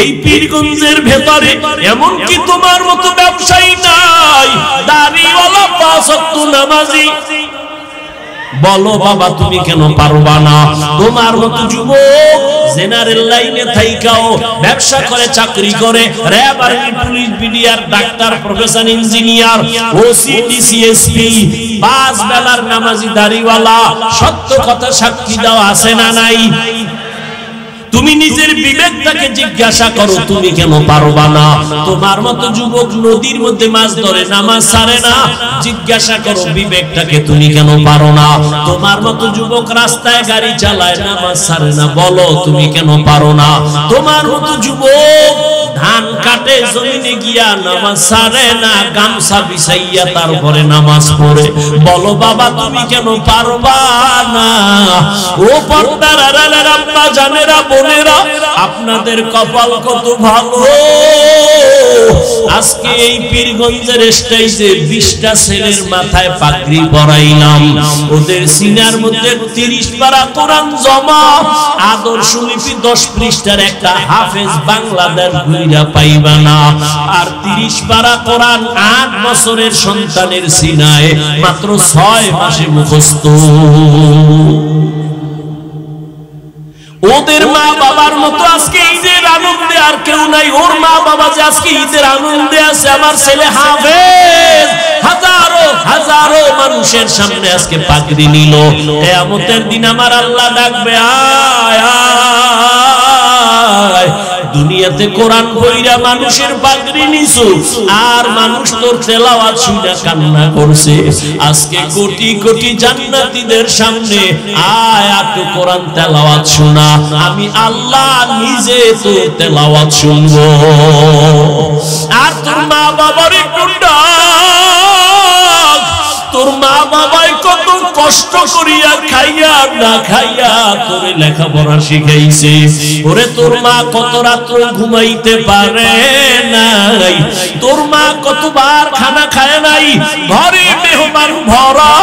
এই পীরগঞ্জের ভেতরে এমন কি তোমার মতো ব্যবসায়ী নাই, দাড়িওয়ালা পাঁচ ওয়াক্ত নামাজি? বলো বাবা তুমি কেন পারবা না? তোমার মতো যুবক জেনারেল লাইনে থাইকাও ব্যবসা করে, চাকরি করে, RAB, army, police, BDR, doctor, professor, engineer, OC, DC SP, পাঁচ বেলার নামাজি দাড়িওয়ালা, সত্য কথা সাক্ষী দাও আছে না নাই? তুমি নিজের বিবেকটাকে জিজ্ঞাসা করো, তুমি কেন পারবা না? তোমার মতো যুবক নদীর মধ্যে মাছ ধরে, নামাজ ছাড়ে না, জিজ্ঞাসা করো বিবেকটাকে, তুমি কেন পারো না? তোমার মতো যুবক রাস্তায় গাড়ি চালায়, নামাজ ছাড়ে না, বলো তুমি কেন পারো না? তোমার মতো যুবক ধান কাটে জমিনে গিয়া, নামাজ ছাড়ে না, গামছা বিছাইয়া তারপরে নামাজ পড়ে, বলো বাবা তুমি কেন পারবা না? ও পর্দার আড়ালের আম্মা জানেরা, বোনেরা, আপনাদের কপাল কত ভালো। আজকে এই পীরগঞ্জের স্টেজে 20টা ছেলের মাথায় পাগড়ি পরাইলাম, ওদের সিনার মধ্যে 30 পারা কোরআন জমা, আদর্শ লিপি 10 পৃষ্ঠার একটা হাফেজ বাংলাদেশ ঘুইরা পাইবা না। আর 30 পারা কোরআন 8 বছরের সন্তানের সিনায় মাত্র 6 মাসে মুখস্থ। ওদের মা বাবার মতো আজকে ঈদের আনন্দে আর কেউ নাই। ওর মা বাবা যে আজকে ঈদের আনন্দে আছে, আমার ছেলে হাফেজ হাজারো হাজারো মানুষের সামনে আজকে পাগড়ি নিল। কিয়ামতের দিন আমার আল্লাহ ডাকবে, আয় আয়, দুনিয়াতে কোরআন পড়িয়া মানুষের পাগড়ি নিছো, আর মানুষ তোর তেলাওয়াত শুনে কান্না করছে। আজকে কোটি কোটি জান্নাতীদের সামনে আয়, একটু কোরআন তেলাওয়াত শোনা, আমি আল্লাহ নিজে তোর তেলাওয়াত শুনবো। আর তোর মা বাবার একটু ডাক, তোর মা বাবাই কত কষ্ট করিয়া খাইয়া না খাইয়া তোরে লেখাপড়া শিখাইছে। ওরে তোর মা কত রাত্র ঘুমাইতে পারে নাই, তোর মা কতবার খানা খায় নাই, ঘরে মেহমান ভরা,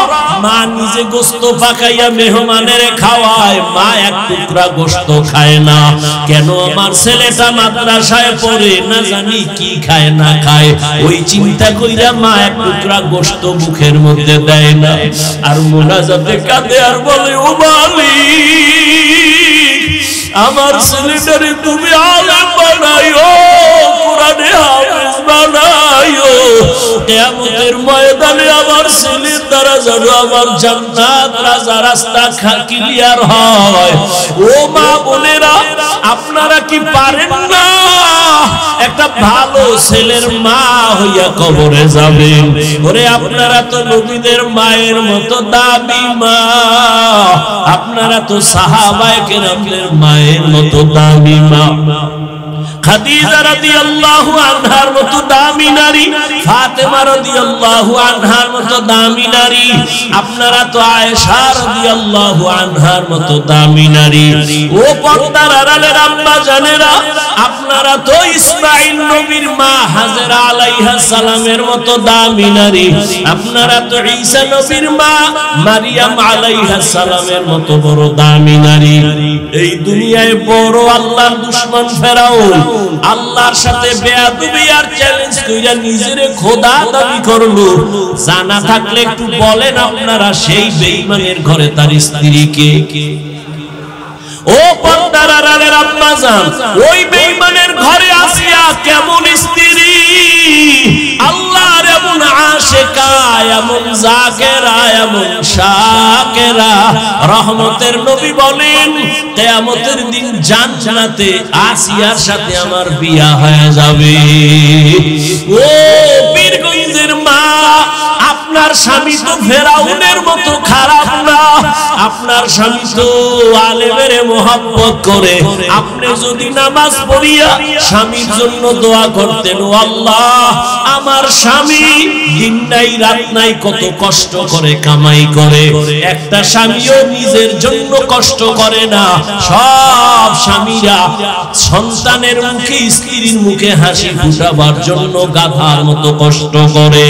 মা নিজে গোশত পাকাইয়া মেহমানের খাওয়ায়, মা এক টুকরা গোশত খায় না। কেন আমার ছেলেটা মাদ্রাসায় পড়ে, না জানি কি খায় না খায়, ওই চিন্তা কইরা মা এক টুকরা গোশত মুখের মধ্যে দেয় না। আর মোনাজাতে কাঁদে আর বলে, ও মালিক, আমার ছেলেটারে তুমি আলেম বানাইও, কোরআনে হাফেজ বানাইও, কিয়ামতের ময়দানে আমার ছেলের দ্বারা যেন আমার জান্নাত রাজা রাস্তা ক্লিয়ার হয়। ও মা বোনেরা, আপনারা কি পারেন না একটা ভালো ছেলের মা হইয়া কবরে যাবেন? ওরে আপনারা তো নবীদের মায়ের মতো দামি মা, আপনারা তো সাহাবায়ে কেরামদের মায়ের মতো দামি মা। খাদিজা রাদিয়াল্লাহু আনহার মতো দামি নারী, ফাতেমা রাদিয়াল্লাহু আনহার মতো দামি নারী, আপনারা তো আয়েশা রাদিয়াল্লাহু আনহার মতো দামি নারী। ও পর্দার আড়ালের আম্মা জানেরা, আপনারা তো ইসমাঈল নবীর মা হাজেরা আলাইহিস সালামের মতো দামি নারী, আপনারা তো ঈসা নবীর মা মারিয়াম আলাইহিস সালামের মতো বড় দামি নারী। এই দুনিয়ায় বড় আল্লাহর দুশমন ফেরাউন আল্লাহর সাথে বেয়াদবি আর চ্যালেঞ্জ কইরা নিজেরে খোদা দাবি করলো। জানা থাকলে একটু বলেন আপনারা, সেই বেঈমানের ঘরে তার স্ত্রী কে? ও পর্দার আড়ালের আম্মা জান, ওই বেঈমানের ঘরে আসিয়া কেমন স্ত্রী? আল্লাহর এমন আশিকা, এমন জাকেরা, এমন শাকেরা। রহমতের নবী বলেন, কিয়ামতের দিন জান্নাতে আসিয়ার সাথে আমার বিয়া হয়ে যাবে। ও পীরগঞ্জের মা, আপনার স্বামী তো ফেরাউনের মতো খারাপ না, আপনার স্বামী তো আলেমের মোহাব্বত করে। আপনি যদি নামাজ পড়িয়া স্বামীর জন্য দোয়া করতেন, ও আল্লাহ আমার স্বামী দিন নাই রাত নাই কত কষ্ট করে কামাই করে, একটা স্বামীও নিজের জন্য কষ্ট করে না। সব স্বামীরা সন্তানের মুখে স্ত্রীর মুখে হাসি ফুটাবার জন্য গাধার মতো কষ্ট করে।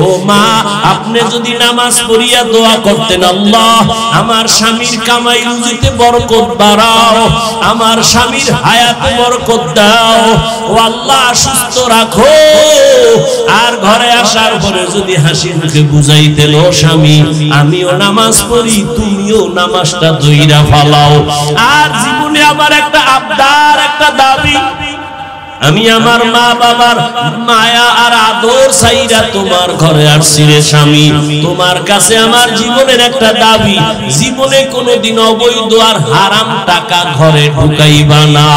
ও মা, আপনি যদি নামাজ পড়িয়া দোয়া করতেন, আল্লাহ আমার স্বামীর কামাই রুজিতে বরকত বাড়াও, আমার স্বামীর হায়াতে বরকত দাও, ও আল্লাহ সুস্থ রাখো। আর ঘরে আসার পরে যদি হাসি মুখে বুঝাইতেন, ও স্বামী আমিও নামাজ পড়ি, তুমিও নামাজটা ধইরা ফালাও। আর জীবনে আমার একটা আবদার, একটা দাবি, আমি আমার মা বাবার মায়া আর আদর চাইরা তোমার ঘরে আসছি রে স্বামী। তোমার কাছে আমার জীবনের একটা দাবি, জীবনে কোনোদিন অবৈধ আর হারাম টাকা ঘরে ঢুকাইবা না।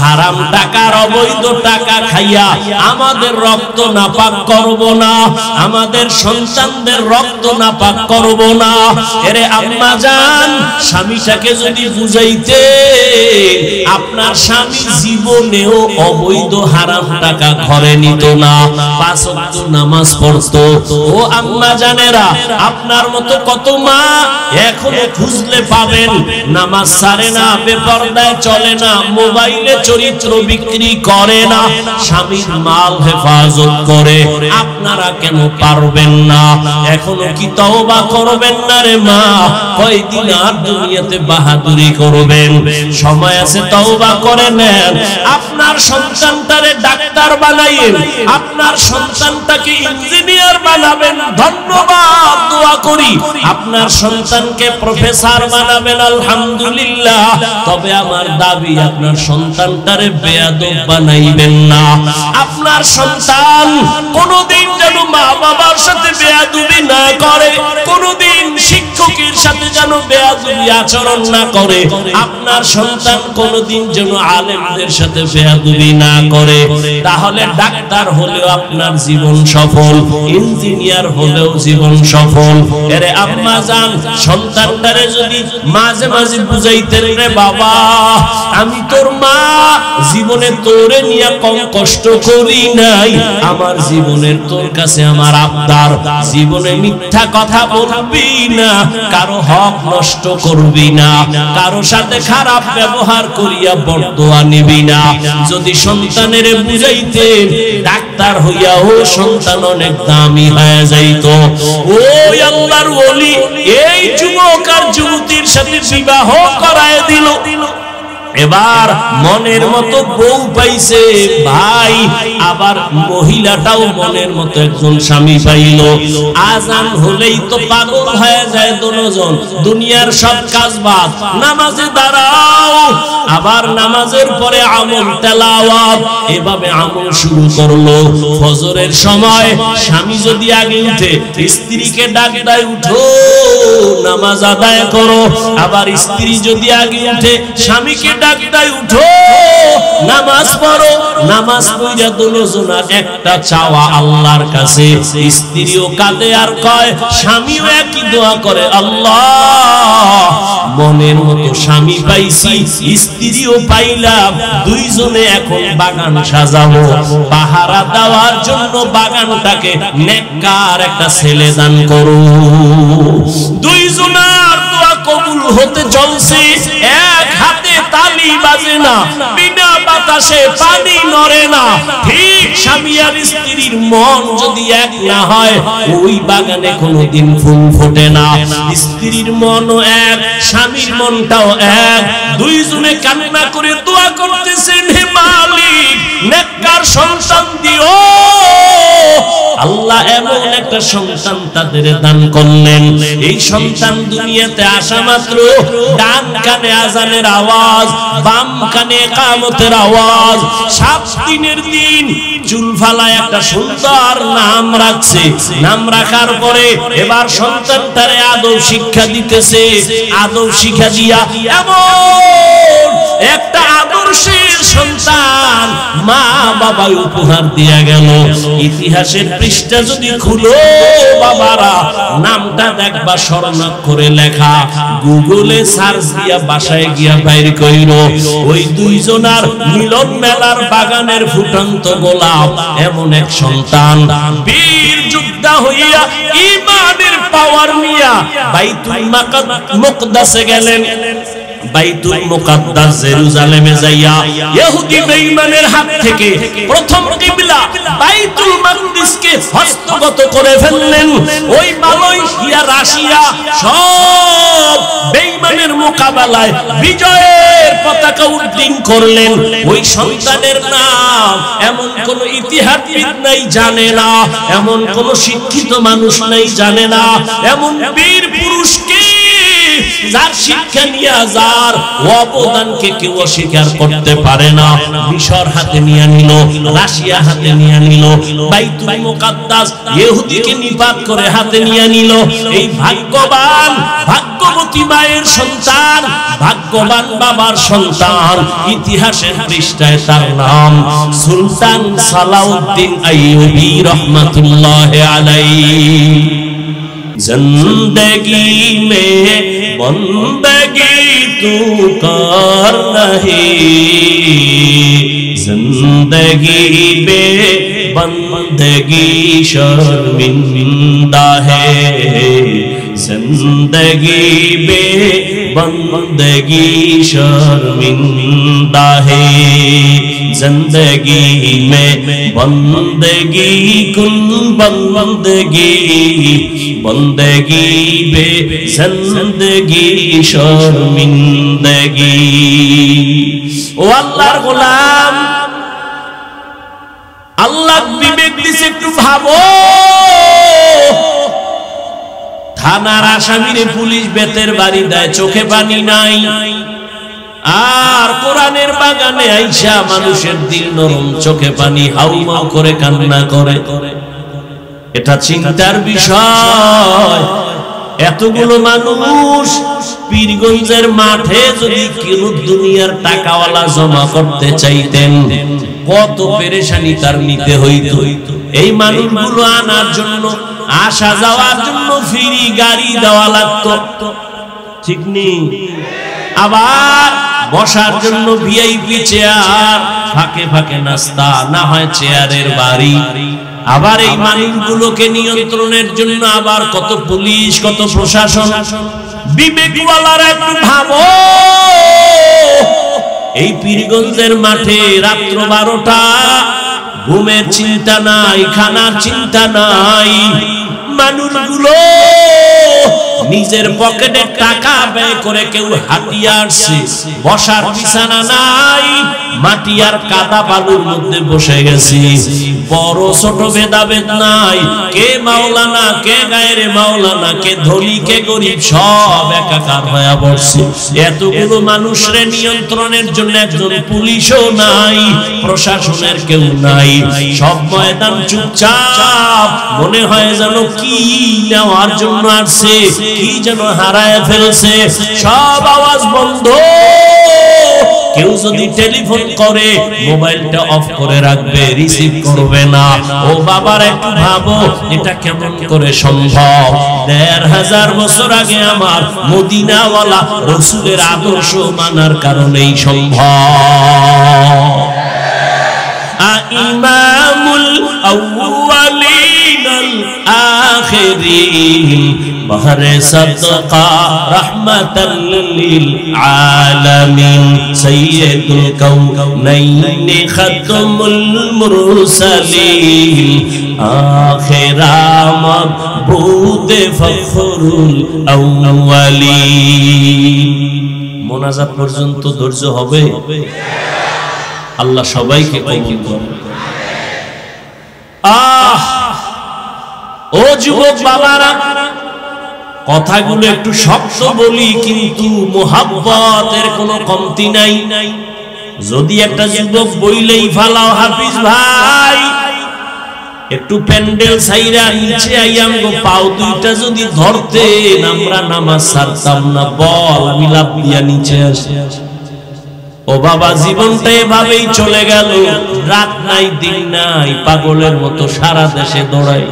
হারাম টাকার অবৈধ টাকা খাইয়া আমাদের রক্ত নাপাক করব না, আমাদের সন্তানদের রক্ত নাপাক করব না। এরে আম্মা জান, স্বামীটাকে যদি বুঝাইতে, আপনার স্বামী জীবনেও অবৈধ হারাম টাকা ঘরে নিত না, 5 ওয়াক্ত নামাজ পড়তো। ও আম্মা জানেরা, আপনার মতো কত মা এখনো খুঁজলে পাবেন, নামাজ ছাড়ে না, বেপরদায় চলে না, মোবাইলে চরিত্র বিক্রি করে না, স্বামীর মাল হেফাজত করে। আপনারা কেন পারবেন না? এখনো কি তওবা করবেন না রে মা? কয়দিন আর দুনিয়াতে বাহাদুরি করবেন? সময় আছে, তওবা করে নেন। আপনার সন্তানটারে ডাক্তার বানাইয়েন, আপনার সন্তানটাকে ইঞ্জিনিয়ার বানাবেন, ধন্যবাদ, দোয়া করি। আপনার সন্তানকে প্রফেসর বানাবেন, আলহামদুলিল্লাহ। তবে আমার দাবি, আপনার সন্তানটারে বেয়াদব বানাইবেন না। আপনার সন্তান কোনদিন যেন মা বাবার সাথে বেয়াদবি না করে, কোনদিন শিক্ষকের সাথে যেন বেয়াদবি আচরণ না করে। আপনার সন্তান কোনদিন যেন আলেমদের সাথে বেয়াদবি না করে। তাহলে ডাক্তার হলেও আপনার জীবন সফল, ইঞ্জিনিয়ার হলেও জীবন সফল। এরে আম্মা জান, সন্তানটারে যদি মাঝে মাঝে বুঝাইতেন, রে বাবা আমি তোর মা, জীবনে তোরে নিয়ে কম কষ্ট করি নাই, আমার জীবনের তোর কাছে আমার আবদার, জীবনে মিথ্যা কথা বলবি না, কারো হক নষ্ট করবি না, কারো সাথে খারাপ ব্যবহার করিয়া বরদোয়া নিবি না। যদি সন্তানের বুঝাইতেন, ডাক্তার হইয়া ও সন্তান অনেক দামি হয়ে যাইত। ওই আল্লাহর ওলি এই যুবক আর যুবতীর সাথে বিবাহ করায় দিল। এবার মনের মতো বউ পাইছে ভাই, আবার মহিলাটাও মনের মতো একজন স্বামী পাইল। আজান হলেই তো পাগল হয়ে যায় দুজন, দুনিয়ার সব কাজ বাদ, নামাজে দাঁড়াও, আবার নামাজের পরে আমল তেলাওয়াত, এভাবে আমল শুরু করলো। ফজরের সময় স্বামী যদি আগে উঠে, স্ত্রীকে ডাক দেয়, উঠো নামাজ আদায় করো। আবার স্ত্রী যদি আগে উঠে, স্বামীকে ডাক দেয়, উঠো নামাজ পড়ো। নামাজ পড়িয়া দুজনের একটা চাওয়া আল্লাহর কাছে, স্ত্রীও কাঁদে আর কয়, স্বামীও একই দোয়া করে, আল্লাহ মনের মতো স্বামী পাইছি, স্ত্রীও পাইলাম, দুইজনে এখন বাগান সাজাবো, পাহারা দেওয়ার জন্য বাগানটাকে নেককার একটা ছেলে দান করো। দুইজনের দোয়া কবুল হতে চলছে, এক হাতে তালি বাজে না, বিনা বাতাসে পানি নড়ে না। ঠিক স্বামী আর স্ত্রীর মন যদি এক না হয়, ওই বাগানে কোনোদিন ফুল ফোটে না। স্ত্রীর মনও এক, স্বামীর মনটাও এক, দুইজনে কান্না করে দোয়া করতেছেন, হে মালিক নেককার সন্তান দিও। আল্লাহ এমন একটা সন্তান তাদের দান করলেন, এই সন্তান দুনিয়াতে আসা মাত্র ডান কানে আজানের আওয়াজ, বাম কানে ইকামতের আওয়াজ। 7 দিনের দিন চুল ফালায় একটা সুন্দর নাম রাখছে। নাম রাখার পরে এবার সন্তানটারে আদব শিক্ষা দিতেছে। আদব শিক্ষা দিয়া এমন একটা আদর্শের সন্তান মা বাবা বাবা উপহার দিয়া গেল। ইতিহাসের পৃষ্ঠা যদি খুলো বাবারা, নামটা দেখবা স্বর্ণাক্ষরে লেখা। গুগলে সার্চ দিয়া বাসায় গিয়া বাইর কইরো, ওই দুইজনার মিলন মেলার বাগানের ফুটন্ত গোলাপ এমন এক সন্তান, বীর যোদ্ধা হইয়া ঈমানের পাওয়ার নিয়া বাইতুল মুকদ্দাসে গেলেন। বাইতুল মুকদ্দাস জেরুজালেমে যাইয়া ইহুদি বেঈমানের হাত থেকে প্রথম কিবলা বাইতুল মাকদিসকে হস্তগত করে ফেললেন। ওই মালয়েশিয়া, রাশিয়া সব বেঈমানের মোকাবেলায় বিজয়ের পতাকা উড্ডীন করলেন। ওই সন্তানের নাম এমন কোন ইতিহাসবিদ নাই জানে না, এমন কোন শিক্ষিত মানুষ নাই জানে না, এমন বীর পুরুষকে যার শিক্ষা নিয়ে যার অবদানকে কেউ অস্বীকার করতে পারে না। মিশর হাতে নিয়ে নিল, রাশিয়া হাতে নিয়ে নিল, বাইতুল মুকদ্দাস ইহুদিকে নিপাত করে হাতে নিয়ে নিল। এই ভাগ্যবান ভাগ্যবতী মায়ের সন্তান, ভাগ্যবান বাবার সন্তান, ইতিহাসের পৃষ্ঠায় তার নাম সুলতান সালাউদ্দিন আইয়ুবী রহমাতুল্লাহি আলাইহি। जिंदगी में बंदगी तू कर रही, जिंदगी में बंदगी शर्मिंदा है, जिंदगी में बंदगी शर्मिंदा है, जिंदगी में बंदगी कुल बंदगी, बंदगी बे जिंदगी शर्मिंदगी। ও আল্লাহর গোলাম, আল্লাহ বিবেক দিছে, একটু ভাবো। থানার আসামিরে পুলিশ বেতের বাড়ি দেয়, চোখে পানি নাই, আর কোরআনের বাগানে আইসা মানুষের দিল নরম, চোখে পানি হাউমাউ করে কান্না করে। এটা চিন্তার বিষয়। এতগুলো মানুষ পীরগঞ্জের মাঠে যদি কেউ দুনিয়ার টাকাওয়ালা জমা করতে চাইতেন, কত পেরেশানি তার নিতে হইতো। এই মানুষগুলো আনার জন্য, আসা যাওয়ার জন্য ফ্রি গাড়ি দেওয়া লাগতো, ঠিক নেই? আবার বসার জন্য ভিআইপি চেয়ার, ফাঁকে ফাঁকে নাস্তা, না হয় চেয়ারের বাড়ি। আবার এই মানুষগুলোকে নিয়ন্ত্রণের জন্য আবার কত পুলিশ, কত প্রশাসন। বিবেকওয়ালারা একটু ভাবো, এই পীরগঞ্জের মাঠে রাত্র 12টা, ঘুমের চিন্তা নাই, খানার চিন্তা নাই, মানুষগুলো নিজের পকেটে টাকা ব্যয় করে কেউ হাঁটিয়ে আসছে, বসার বিছানা নাই, মাটি আর কাদা বালুর মধ্যে বসে গেছি। বড় ছোট ভেদাভেদ নাই, কে মাওলানা, কে গায়রে মাওলানা, কে ধনী, কে গরিব, সব একাকার হয়ে পড়ছে। এতগুলো মানুষের নিয়ন্ত্রণের জন্য একজন পুলিশও নাই, প্রশাসনের কেউ নাই, সব ময়দান চুপচাপ। মনে হয় যেন কি নেওয়ার জন্য আসছে, কি যেন হারায় ফেলছে। সব আওয়াজ বন্ধ। কেউ যদি টেলিফোন করে মোবাইলটা অফ করে রাখবে, রিসিভ করবে না। ও বাবার একটু ভাবো, এটা কেমন করে সম্ভব? ১৫০০ বছর আগে আমার মদিনাওয়ালা রাসূলের আদর্শ মানার কারণেই সম্ভব। ইমামুল আউয়ালিন আল আখিরিন বহরে সাদকা রাহমাতাল লিল আলামিন সাইয়্যিদুল কাউনাইন খাতমুল মুরসালিন আখিরা মাবুদ ফখরুল আউয়ালিন। মোনাজাত পর্যন্ত ধৈর্য হবে? আল্লাহ সবাইকে কবুল করুন। ও যুবক বাবারা, কথাগুলো একটু শক্ত বলি, কিন্তু মোহাব্বতের কোনো কমতি নাই। যদি একটা যুবক বইলেই ফালাও, হাফিজ ভাই একটু প্যান্ডেল ছাইরা নিচে আইয়াম গো, পাও দুইটা যদি ধরতেন আমরা নামাজ ছাড়তাম না। বল, আমি লাফ দিয়া নিচে আসি। ও বাবা, জীবনটা এভাবেই চলে গেল, রাত নাই দিন নাই, পাগলের মতো সারা দেশে দৌড়াই।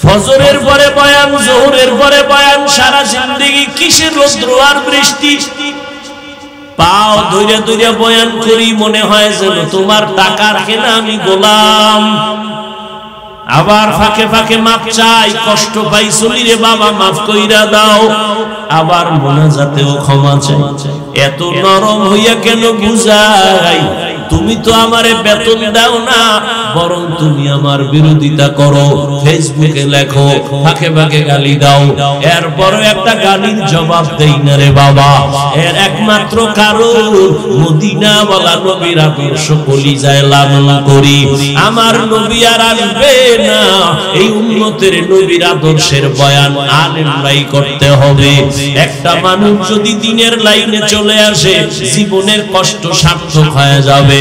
ফজরের পরে বয়ান, জোহরের পরে বয়ান, সারা জিন্দেগি কিসের রৌদ্র আর বৃষ্টি। পাও ধরে ধরে বয়ান করি, মনে হয় যেন তোমার টাকার কেনা আমি গোলাম। আবার ফাঁকে ফাঁকে মাপ চাই, কষ্ট পাই চলি রে বাবা, মাফ কইরা দাও। আবার মোনাজাতেও ক্ষমা চাই। এত নরম হইয়া কেন বুঝাই? তুমি তো আমারে বেতন দাও না, বরং তুমি আমার বিরোধিতা করো, ফেসবুকে লেখো, ফাঁকে ফাঁকে গালি দাও, এরপরও একটা গালির জবাব দেই না রে বাবা। এর একমাত্র কারণ মদিনাওয়ালা নবীর আদর্শ কলিজায় লালন করি। আমার নবী আর আসবে না, এই উম্মতের নবীর আদর্শের বয়ান আলেমরাই করতে হবে। একটা মানুষ যদি দিনের লাইনে চলে আসে, জীবনের কষ্ট সার্থক হয়ে যাবে।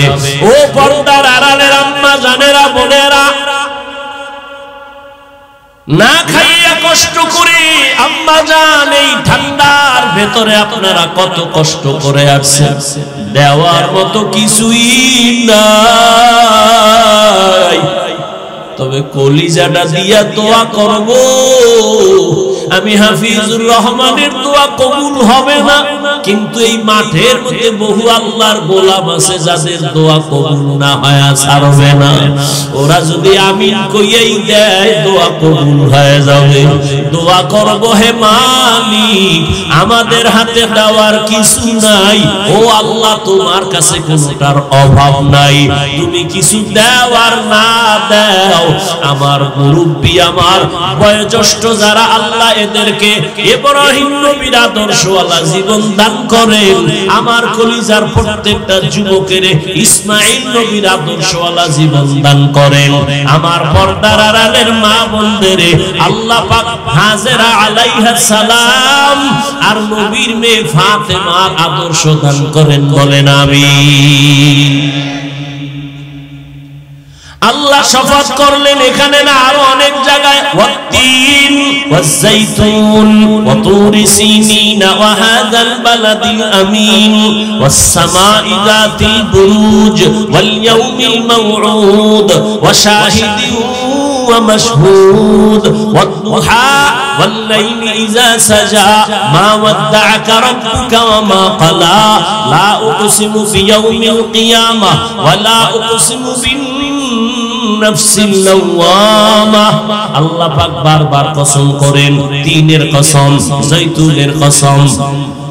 ও পর্দার আড়ালের আম্মা জানেরা, বোনেরা, না খাইয়া কষ্ট করে আম্মা জান এই ঠান্ডার ভেতরে আপনারা কত কষ্ট করে আসছেন, দেওয়ার মতো কিছুই নাই। তবে কলিজাটা দিয়া দোয়া করব, আমি হাফিজুর রহমানের দোয়া কবুল হবে না, কিন্তু এই মাঠের মধ্যে বহু আল্লাহর গোলাম আছে যাদের দোয়া কবুল না হয় ছাড়বে না। ওরা যদি আমিন কইয়াই দেয়, দোয়া কবুল হয়ে যাবে। দোয়া করব, হে মালিক, আমাদের হাতে দেওয়ার কিছু নাই, ও আল্লাহ তোমার কাছে কোনটার অভাব নাই। তুমি কিছু দেওয়ার না দাও, আমার মুরব্বী, আমার বয়োজ্যেষ্ঠ যারা, আল্লাহ এদেরকে ইব্রাহিম নবীর আদর্শওয়ালা জীবন দান করেন। আমার কলিজার প্রত্যেকটা যুবকের ইসমাঈল নবীর আদর্শওয়ালা জীবন দান করেন। আমার পর্দার আড়ালের মা বোনদের আল্লাহ পাক হাজেরা আলাইহিস সালাম আর নবীর মেয়ে ফাতেমার আদর্শ দান করেন, বলেন আমিন। আল্লাহ শপথ করলেন এখানে না, আরো অনেক জায়গায়, ওয়াত্তিন ওয়াজ্জাইতুন ওয়া তুরি সিনিন ওয়া হাযাল বালাদিল আমিন ওয়াস সামাই যাতিল বুরুজ ওয়াল ইয়াউমিল মাউউদ ওয়া শাহিদিন ওয়া মাশহুদ ওয়াদ দুহা ওয়াল লাইলি ইযা সাজা মা ওয়াদ্দা'আকা রাব্বুকা ওয়া মা ক্বালা লা উকসিমু বিয়াউমিল কিয়ামাহ ওয়া লা উকসিমু বিন নাফসিল লাওয়ামা। আল্লাহ পাক বারবার কসম করেন, তিনের কসম, জৈতুনের কসম,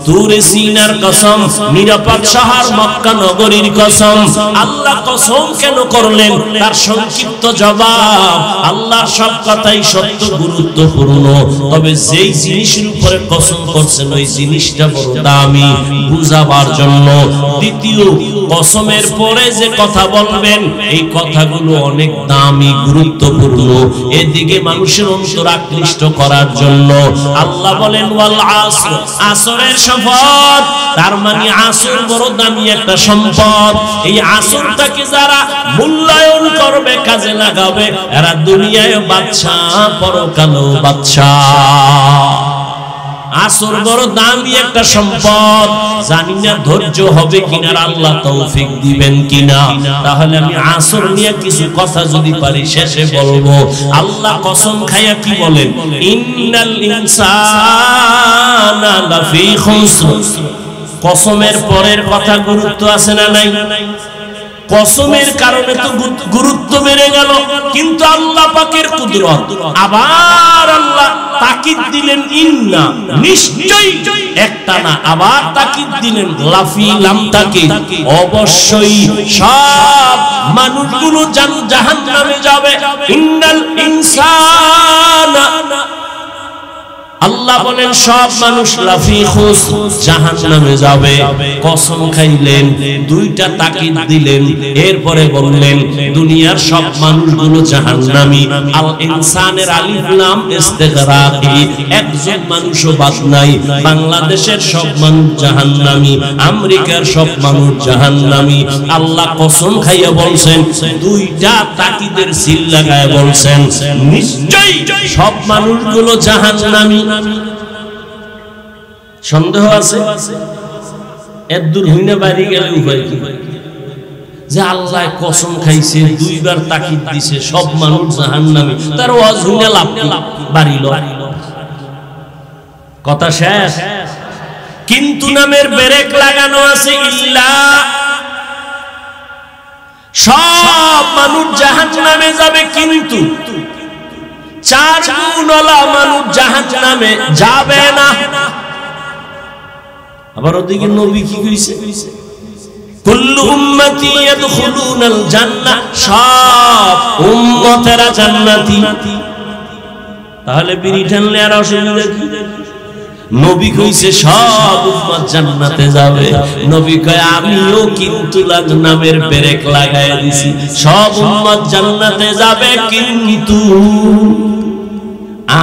তুরে সিনার কসম, নিরাপদ শহর মক্কা নগরীর কসম। আল্লাহ কসম কেন করলেন? তার সংক্ষিপ্ত জবাব, আল্লাহর সব কথাই সত্য, গুরুত্বপূর্ণ, তবে যেই জিনিসের উপরে কসম করছেন ওই জিনিসটা বড় দামি, বুঝাবার জন্য। দ্বিতীয়, কসমের পরে যে কথা বলবেন এই কথাগুলো অনেক দামি, গুরুত্বপূর্ণ, এদিকে মানুষের অন্তর আকৃষ্ট করার জন্য। আল্লাহ বলেন ওয়াল আসর, আসরের শপথ, তার মানে আসর বড় দামি একটা সম্পদ। এই আসরটাকে যারা মূল্যায়ন করবে, কাজে লাগাবে, এরা দুনিয়ায় বাদশা, পরকালেও বাদশা। আসর বড় দামি একটা সম্পদ। জানি না ধৈর্য হবে কিনা, আল্লাহ তৌফিক দিবেন কিনা। তাহলে আমি আসর নিয়ে কিছু কথা যদি পারি শেষে বলবো। আল্লাহ কসম খাইয়া কি বলেন? ইন্নাল ইনসানা লাফি খুসর। কসমের পরের কথা গুরুত্ব আছে না নাই? কসমের কারণে তো গুরুত্ব বেড়ে গেল, কিন্তু আল্লাহ পাকের কুদরত। আবার আল্লাহ তাকিদ দিলেন ইন্না, নিশ্চয়ই, একটা না, আবার তাকিদ দিলেন লাফি, লাম তাকিদ, অবশ্যই সব মানুষগুলো জাহান্নামে যাবে। ইন্নাল ইনসানা, আল্লাহ বলেন সব মানুষ লাফি খুস, জাহান্নামে যাবে। কসম খাইলেন, দুইটা তাকিদ দিলেন, এরপরে বললেন দুনিয়ার সব মানুষগুলো জাহান্নামী। আল ইনসানের আলিফ লাম ইস্তিগরাকি, একজন মানুষও বাদ নাই। বাংলাদেশের সব মানুষ জাহান্নামী, আমেরিকার সব মানুষ জাহান্নামী। আল্লাহ কসম খাইয়া বলছেন, দুইটা তাকিদের সিল লাগায় বলছেন নিশ্চয়ই সব মানুষগুলো জাহান্নামী। সন্দেহ আছে? এত দূর হইনা বাড়ি গেলে উপায় কি? যে আল্লাহ কসম খাইছে, দুইবার তাকিদ দিছে সব মানুষ জাহান্নামী, তার ওয়াজ হইনা লাভ কি? বাড়ি লয়। কথা শেষ। কিন্তু নামের ব্রেক লাগানো আছে ইল্লা, সব মানুষ জাহান্নামে যাবে, কিন্তু 4 গুণওয়ালা মানুষ জাহান্নামে যাবে না। আবার ওদিকে নবী কি কইছে? কুল্লু উম্মতি ইয়াদখুলুনাল জান্নাহ, সব উম্মতেরা জান্নাতি। তাহলে বিড়ি টানলে আর অসুবিধা কি? নবী কইছে সব উম্মত জান্নাতে যাবে। নবী কয় আমিও কিন্তু নামের ব্রেক লাগায় দিছি, সব উম্মত জান্নাতে যাবে, কিন্তু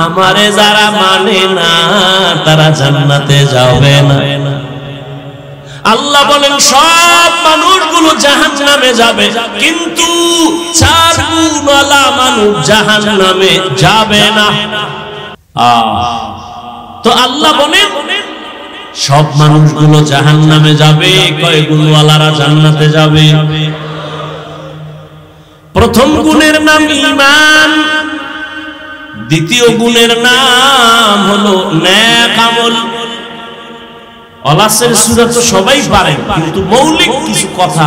আমারে যারা মানে না তারা জান্নাতে যাবে না। আল্লাহ বলেন সব মানুষগুলো জাহান্নামে যাবে, কিন্তু 4 গুণওয়ালা মানুষ জাহান্নামে যাবে না। তো আল্লাহ বলেন সব মানুষগুলো জাহান্নামে যাবে, কয় গুণওয়ালারা জান্নাতে যাবে। প্রথম গুণের নাম ঈমান, দ্বিতীয় গুণের নাম হলো নেক আমল। ওলাসের সূরা তো সবাই পারেন, কিন্তু মৌলিক কিছু কথা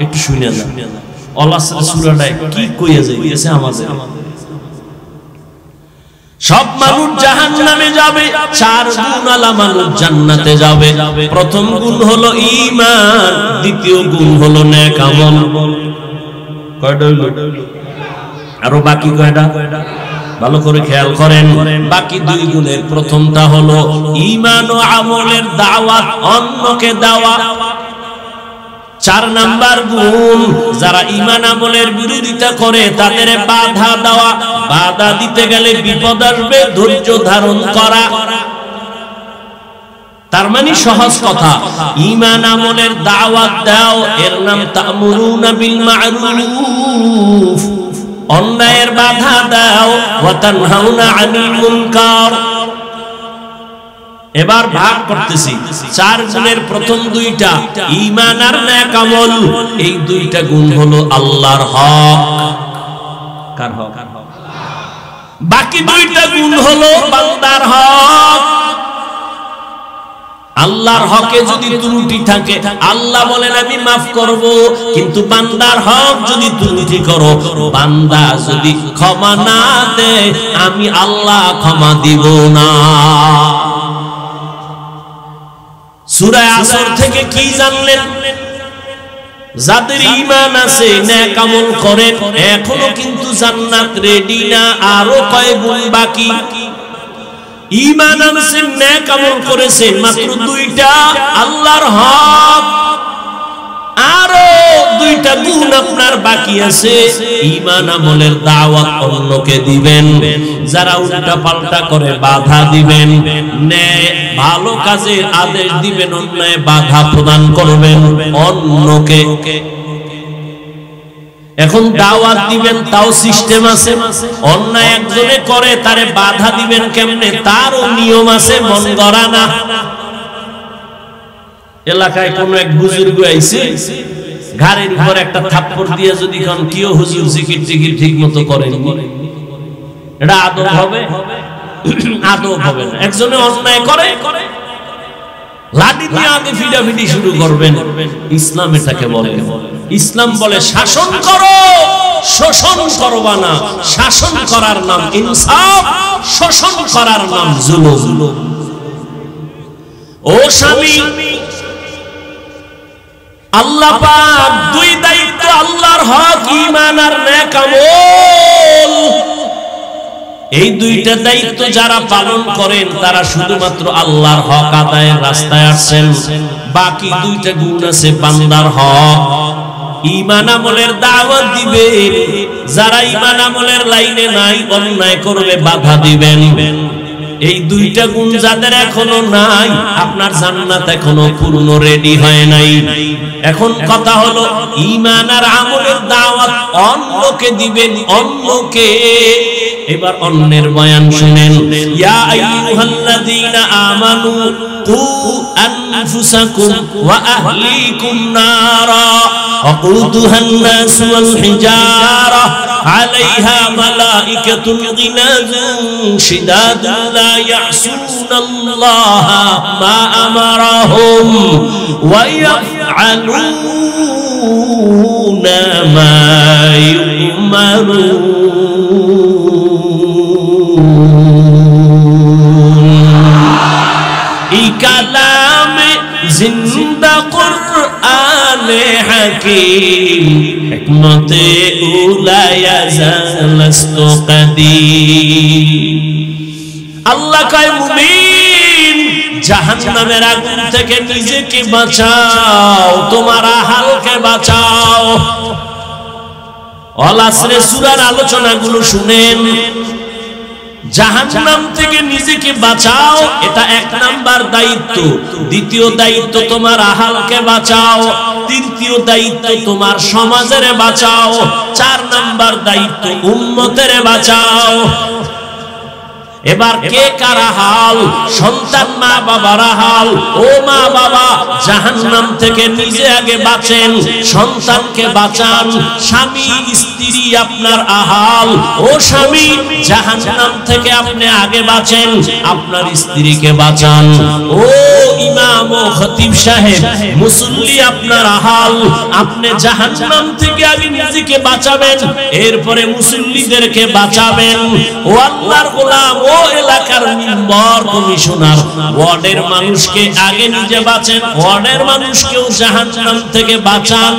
একটু শুনে যান। ওলাসের সূরাটা কি কইয়া যাইতেছে আমাদের? সব মানুষ জাহান্নামে যাবে, 4 গুণওয়ালা মানুষ জান্নাতে যাবে। প্রথম গুণ হলো ঈমান, দ্বিতীয় গুণ হলো নেক আমল। কয়টা হলো? আরো বাকি কয়টা? ভালো করে খেয়াল করেন। বাকি 2 গুণের প্রথমটা হলো ঈমান ও আমলের দাওয়াত, অন্যকে দেওয়া। 4 নাম্বার গুণ, যারা ঈমান আমলের বিরোধিতা করে তাদের বাধা দেওয়া। বাধা দিতে গেলে বিপদ আসবে, ধৈর্য ধারণ করা। তার মানে সহজ কথা, ঈমান আমলের দাওয়াত দাও, এর নাম তা'মুরুনা বিল মা'রুফ, অন্যায়ের বাধা দাও, ওয়া তানহাউনা আনিল মুনকার। এবার ভাগ করতেছি। 4 গুণের প্রথম 2টা ঈমান আর নেক আমল, এই 2টা গুণ হলো আল্লাহর হক। কার হক? বাকি 2টা গুণ হলো বান্দার হক। আল্লাহর হকে যদি ত্রুটি থাকে আল্লাহ বলেন আমি মাফ করব, কিন্তু বান্দার হক যদি ত্রুটি করো, বান্দা যদি ক্ষমা না দেয়, আমি আল্লাহ ক্ষমা দিব না। সূরা আসর থেকে কি জানলেন? যাদের ঈমান আছে, নেক আমল করেন, এখনো কিন্তু জান্নাত রেডি না, আরো কয় গুণ বাকি। ঈমান আনছেন, নেক আমল করেছেন, মাত্র 2টা আল্লাহর হক, আরো 2টা গুণ আপনার বাকি আছে। ঈমান আমলের দাওয়াত অন্যকে দিবেন, যারা উল্টা পাল্টা করে বাধা দিবেন, ন্যায় ভালো কাজের আদেশ দিবেন, অন্যায় বাধা প্রদান করবেন অন্যকে। এখন দাওয়াত দিবেন, তাও সিস্টেম আছে। অন্যায় একজনে করে, তারে বাধা দিবেন কেমনে, তারও নিয়ম আছে, মন গড়া না। এলাকায় কোন এক বুজুর্গ আইছে, ঘাড়ের উপর একটা থাপ্পড় দিয়ে যদি কোন কিও হুজুর জিকির টিকির ঠিক মতো করেন, এটা আদব হবে? আদব হবে না। একজনে অন্যায় করে, লাঠি দিয়ে আগে ফিডাফিডি শুরু করবেন। ইসলাম এটাকে বলে, ইসলাম বলে শাসন করো, শোষণ করবা না। শাসন করার নাম ইনসাফ, শোষণ করার নাম জুলুম। ও স্বামী, আল্লাহ পাক 2 দায়িত্ব আল্লাহর হক, ঈমান আর নেক আমল। এই 2টা দায়িত্ব যারা পালন করেন তারা শুধুমাত্র আল্লাহর হক আদায়ের রাস্তায় আসছেন। বাকি 2টা গুণ আছে বান্দার হক। ঈমান আমলের দাওয়াত দিবে, যারা ঈমান আমলের লাইনে নাই, অন্যায় করবে, বাধা দিবেন। এই 2টা গুণ যাদের এখনো নাই, আপনার জান্নাত এখনো পূর্ণ রেডি হয় নাই। এখন কথা হলো, ঈমান আর আমলের দাওয়াত অন্যকে দিবেন, অন্যকে। এবার অন্যের বয়ান শুনেন। ইয়া আইয়ুহাল্লাযীনা আমানু কু أنفسكم وأهليكم نارا وقودها الناس والحجارة عليها ملائكة غلاظ شداد لا يعصون الله ما أمرهم ويفعلون ما يؤمرون كلام زندہ قرآن حکیم حکمت اولا یزال است قدیم আল্লাহ কয় মুমিন জাহান্নামের আগুন থেকে নিজেকে বাঁচাও তোমার আহালকে বাঁচাও আল আসরে সূরার আলোচনাগুলো শুনেন জাহান্নাম থেকে নিজেকে বাঁচাও এটা এক নাম্বার দায়িত্ব দ্বিতীয় দায়িত্ব তোমার আহালকে বাঁচাও তৃতীয় দায়িত্ব তোমার সমাজের বাঁচাও চার নাম্বার দায়িত্ব উম্মতের বাঁচাও এবার কে কারা হাল সন্তান মা বাবার হাল ও মা বাবা জাহান্নাম থেকে নিজে আগে বাঁচেন সন্তানকে বাঁচান স্বামী স্ত্রী আপনার আহাল ও স্বামী জাহান্নাম থেকে আপনি আগে বাঁচেন আপনার স্ত্রীকে বাঁচান ও ইমাম ও খতিব সাহেব মুসল্লি আপনার আহাল আপনি জাহান্নাম থেকে আগে নিজেকে বাঁচাবেন এরপরে মুসল্লিদেরকে বাঁচাবেন ও আল্লাহর গোলাম ও এলাকার মেম্বার কমিশনার ওয়ার্ডের মানুষকে আগে নিজে বাঁচেন ওয়ার্ডের মানুষকেও জাহান্নাম থেকে বাঁচান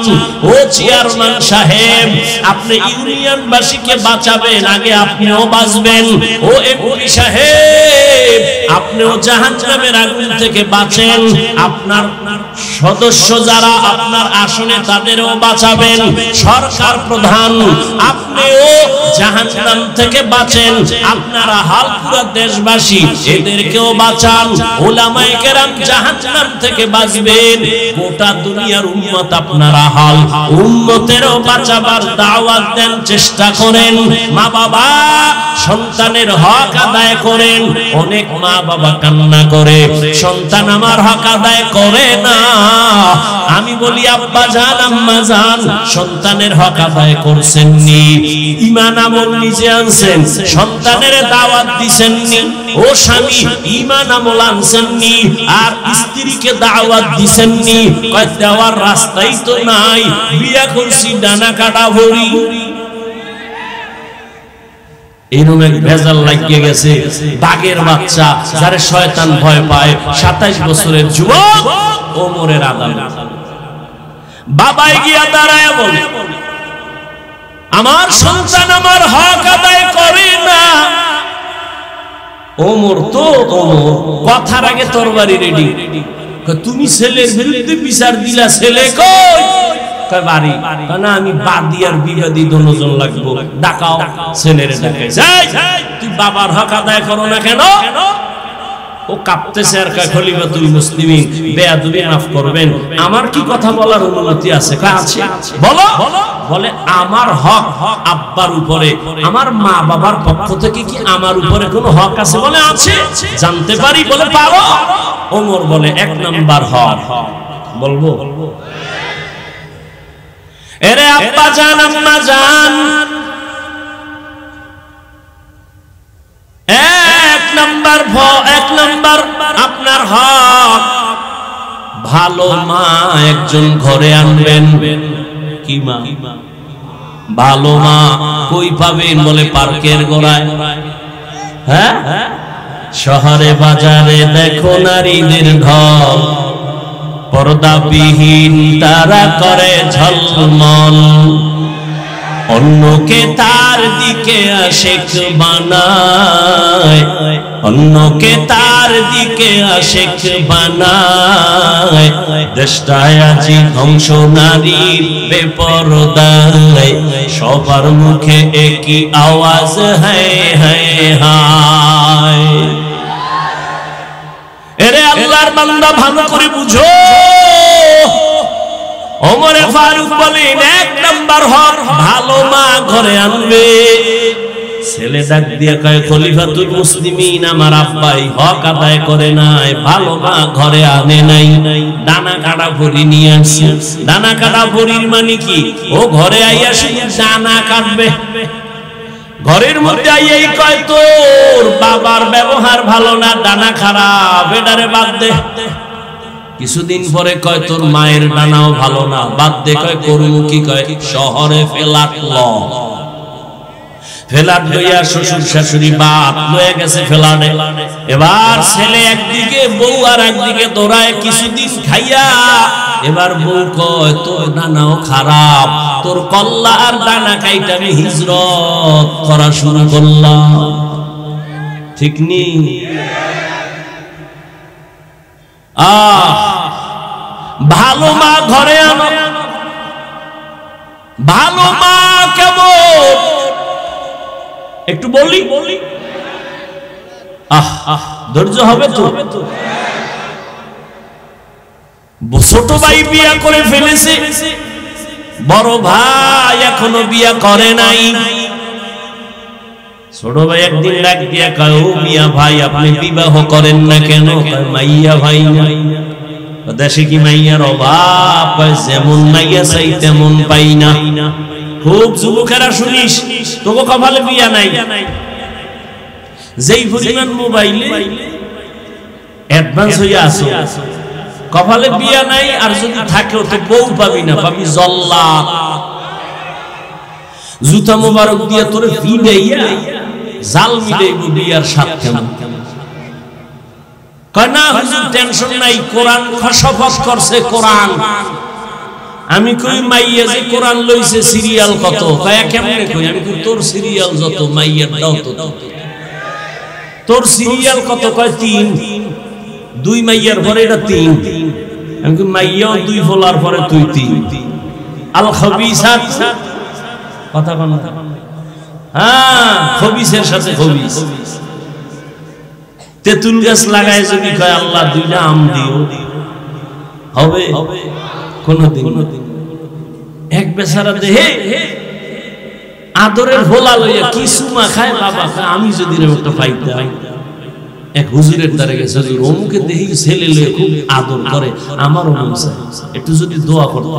ও চেয়ারম্যান সাহেব আপনি ইউনিয়নবাসীকে বাঁচাবেন আগে আপনিও বাঁচবেন ও এমপি সাহেব আপনিও জাহান্নামের আগুন থেকে বাঁচেন আপনার সদস্য যারা আপনার আসনে তাদেরও বাঁচাবেন সরকার প্রধান আপনিও জাহান্নাম থেকে বাঁচেন আপনারা হাল পুরো দেশবাসী এদেরকেও বাঁচান উলামায়ে কেরাম জাহান্নাম থেকে বাঁচবেন গোটা দুনিয়ার উম্মত আপনারা হাল উম্মতেরও বাঁচাবার দাওয়াত দেন চেষ্টা করেন মা বাবা সন্তানের হক আদায় করেন অনেক মা বাবা কান্না করে সন্তান আমার হক আদায় করে না আমি বলি আব্বা জান আম্মা জান সন্তানের হক আদায় করছেন নি ঈমান আমল নিজে আনছেন সন্তানের দাওয়াত দিছেন নি ও স্বামী ঈমান আমল আনছেন নি আর স্ত্রীকে দাওয়াত দিছেন নি কয় দেওয়ার রাস্তাই তো নাই বিয়া করছি ডানা কাটা ভরি এরকম এক ভেজাল লাগিয়ে গেছে বাঘের বাচ্চা যারে শয়তান ভয় পায় 27 বছরের যুবক ওমরের আদালত বাবাই গিয়া দাঁড়ায় বলে আমার সন্তান আমার হক আদায় করে না ওমর তো ওমর কথার আগে তরবারি রেডি তুমি ছেলের বিরুদ্ধে বিচার দিলা ছেলে কই কয় বাড়ি না আমি বাদিয়ার বিবাদী দুজন লাগবো ডাকাও ছেলের ডাকাই যাই তুই বাবার হক আদায় করো না কেন ও কাঁপতেছে আর কয় খলিফাতুল মুসলিমিন বেয়াদবি মাফ করবেন আমার কি কথা বলার অনুমতি আছে আছে বলো বলে আমার হক আব্বার উপরে আমার মা বাবার পক্ষ থেকে কি আমার উপরে কোনো হক আছে বলে আছে জানতে পারি বলে পারো ওমর বলে এক নাম্বার হক বলবো এরে আব্বা জান আম্মা জান এক নাম্বার আপনার হক ভালো মা একজন ঘরে আনবেন কি মা ভালো মা কই পাবেন বলে পার্কের গোড়ায় হ্যাঁ শহরে বাজারে দেখো নারীদের ঢল পর্দাবিহীন তারা করে ঝলমল অন্যকে তার দিকে আশিক বানায় অন্যকে তার দিকে আশিক বানায় দেশটায় আজি ধ্বংস নারীর বেপরদায় সবার মুখে একই আওয়াজ হায় হায় হায় এরে আল্লাহর বান্দা ভালো করে বুঝো ওমরে ফারুক বলেন এক নাম্বার হক ভালো মা ঘরে আনবে ছেলে ডাক দিয়ে কয় খলিফাতুল মুসলিমিন আমার আব্বাই হক আদায় করে নাই, ভালো মা ঘরে আনে নাই, ডানা কাটা ভরি নিয়ে আসছে। ডানা কাটা ভরির মানে কি? ও ঘরে আইয়া শুধু ডানা কাটবে। ঘরের মধ্যে আইয়াই কয় তোর বাবার ব্যবহার ভালো না, ডানা খারাপ, এটারে বাদ দে। কিছুদিন পরে কয় তোর মায়ের ডানাও ভালো না, বাদ দে। কয় করবো কি? কয় শহরে ফেলাট ল। ফেলাট লইয়া শ্বশুর শাশুড়ি বাপ লয়ে গেছে ফেলাটে। এবার ছেলে একদিকে, বউ আর একদিকে দৌড়ায়। কিছুদিন খাইয়া এবার বউ কয় তোর ডানাও খারাপ, তোর কল্লা আর ডানা কাইটা আমি হিজরত করা শুরু করলাম। ঠিক নেই? ভালো মা ঘরে আনো। ভালো মা কেমন একটু বলি? ধৈর্য হবে তো? ছোট ভাই বিয়া করে ফেলেছে, বড় ভাই এখনো বিয়া করে নাই। ছোট ভাই একদিন ডাক দিয়া কয় ও মিয়া ভাই আপনি বিবাহ করেন না কেন? কয় মাইয়া ভাই নাই। দেশে কি মাইয়ার অভাব? কয় যেমন মাইয়া চাই তেমন পাই না। খুব যুবকেরা শুনিস, তোকে কপালে বিয়া নাই। যেই পরিমাণ মোবাইলে অ্যাডভান্স হইয়া আছে, কপালে বিয়া নাই। আর যদি থাকেও তো বউ পাবি না, পাবি জল্লা। জুতা মোবারক দিয়া তোরে ভিড়াইয়া জাল মিলাইব বিয়ার সাথ। কেমন? কয় না হুজুর টেনশন নাই, কোরআন শপথ করছে কোরআন। আমি কই মাইয়া যে কোরআন লইছে সিরিয়াল কত? কয় কেমনে কই? আমি কই তোর সিরিয়াল যত মাইয়ার দাও তো। তোর সিরিয়াল কত? কয় 3। 2 মাইয়ার পরে এটা 3। আমি কই মাইয়াও 2 ফলার পরে তুই 3। আল খবিসাত কথা কোন? হ্যাঁ, খবিসের সাথে খবিস। তেঁতুল গাছ লাগায় যদি কয় আল্লাহ 2টা আম দিও, হবে? কোনদিন? এক বেচারা দেহে আদরের ভোলা লইয়া কি সুমা খায় বাবা, আমি যদি একটা পাইতাম। এক হুজুরের দ্বারে গেছে, হুজুর অমুকে দেখি ছেলে লইয়া খুব আদর করে, আমারও মন চায় একটু যদি দোয়া করতো।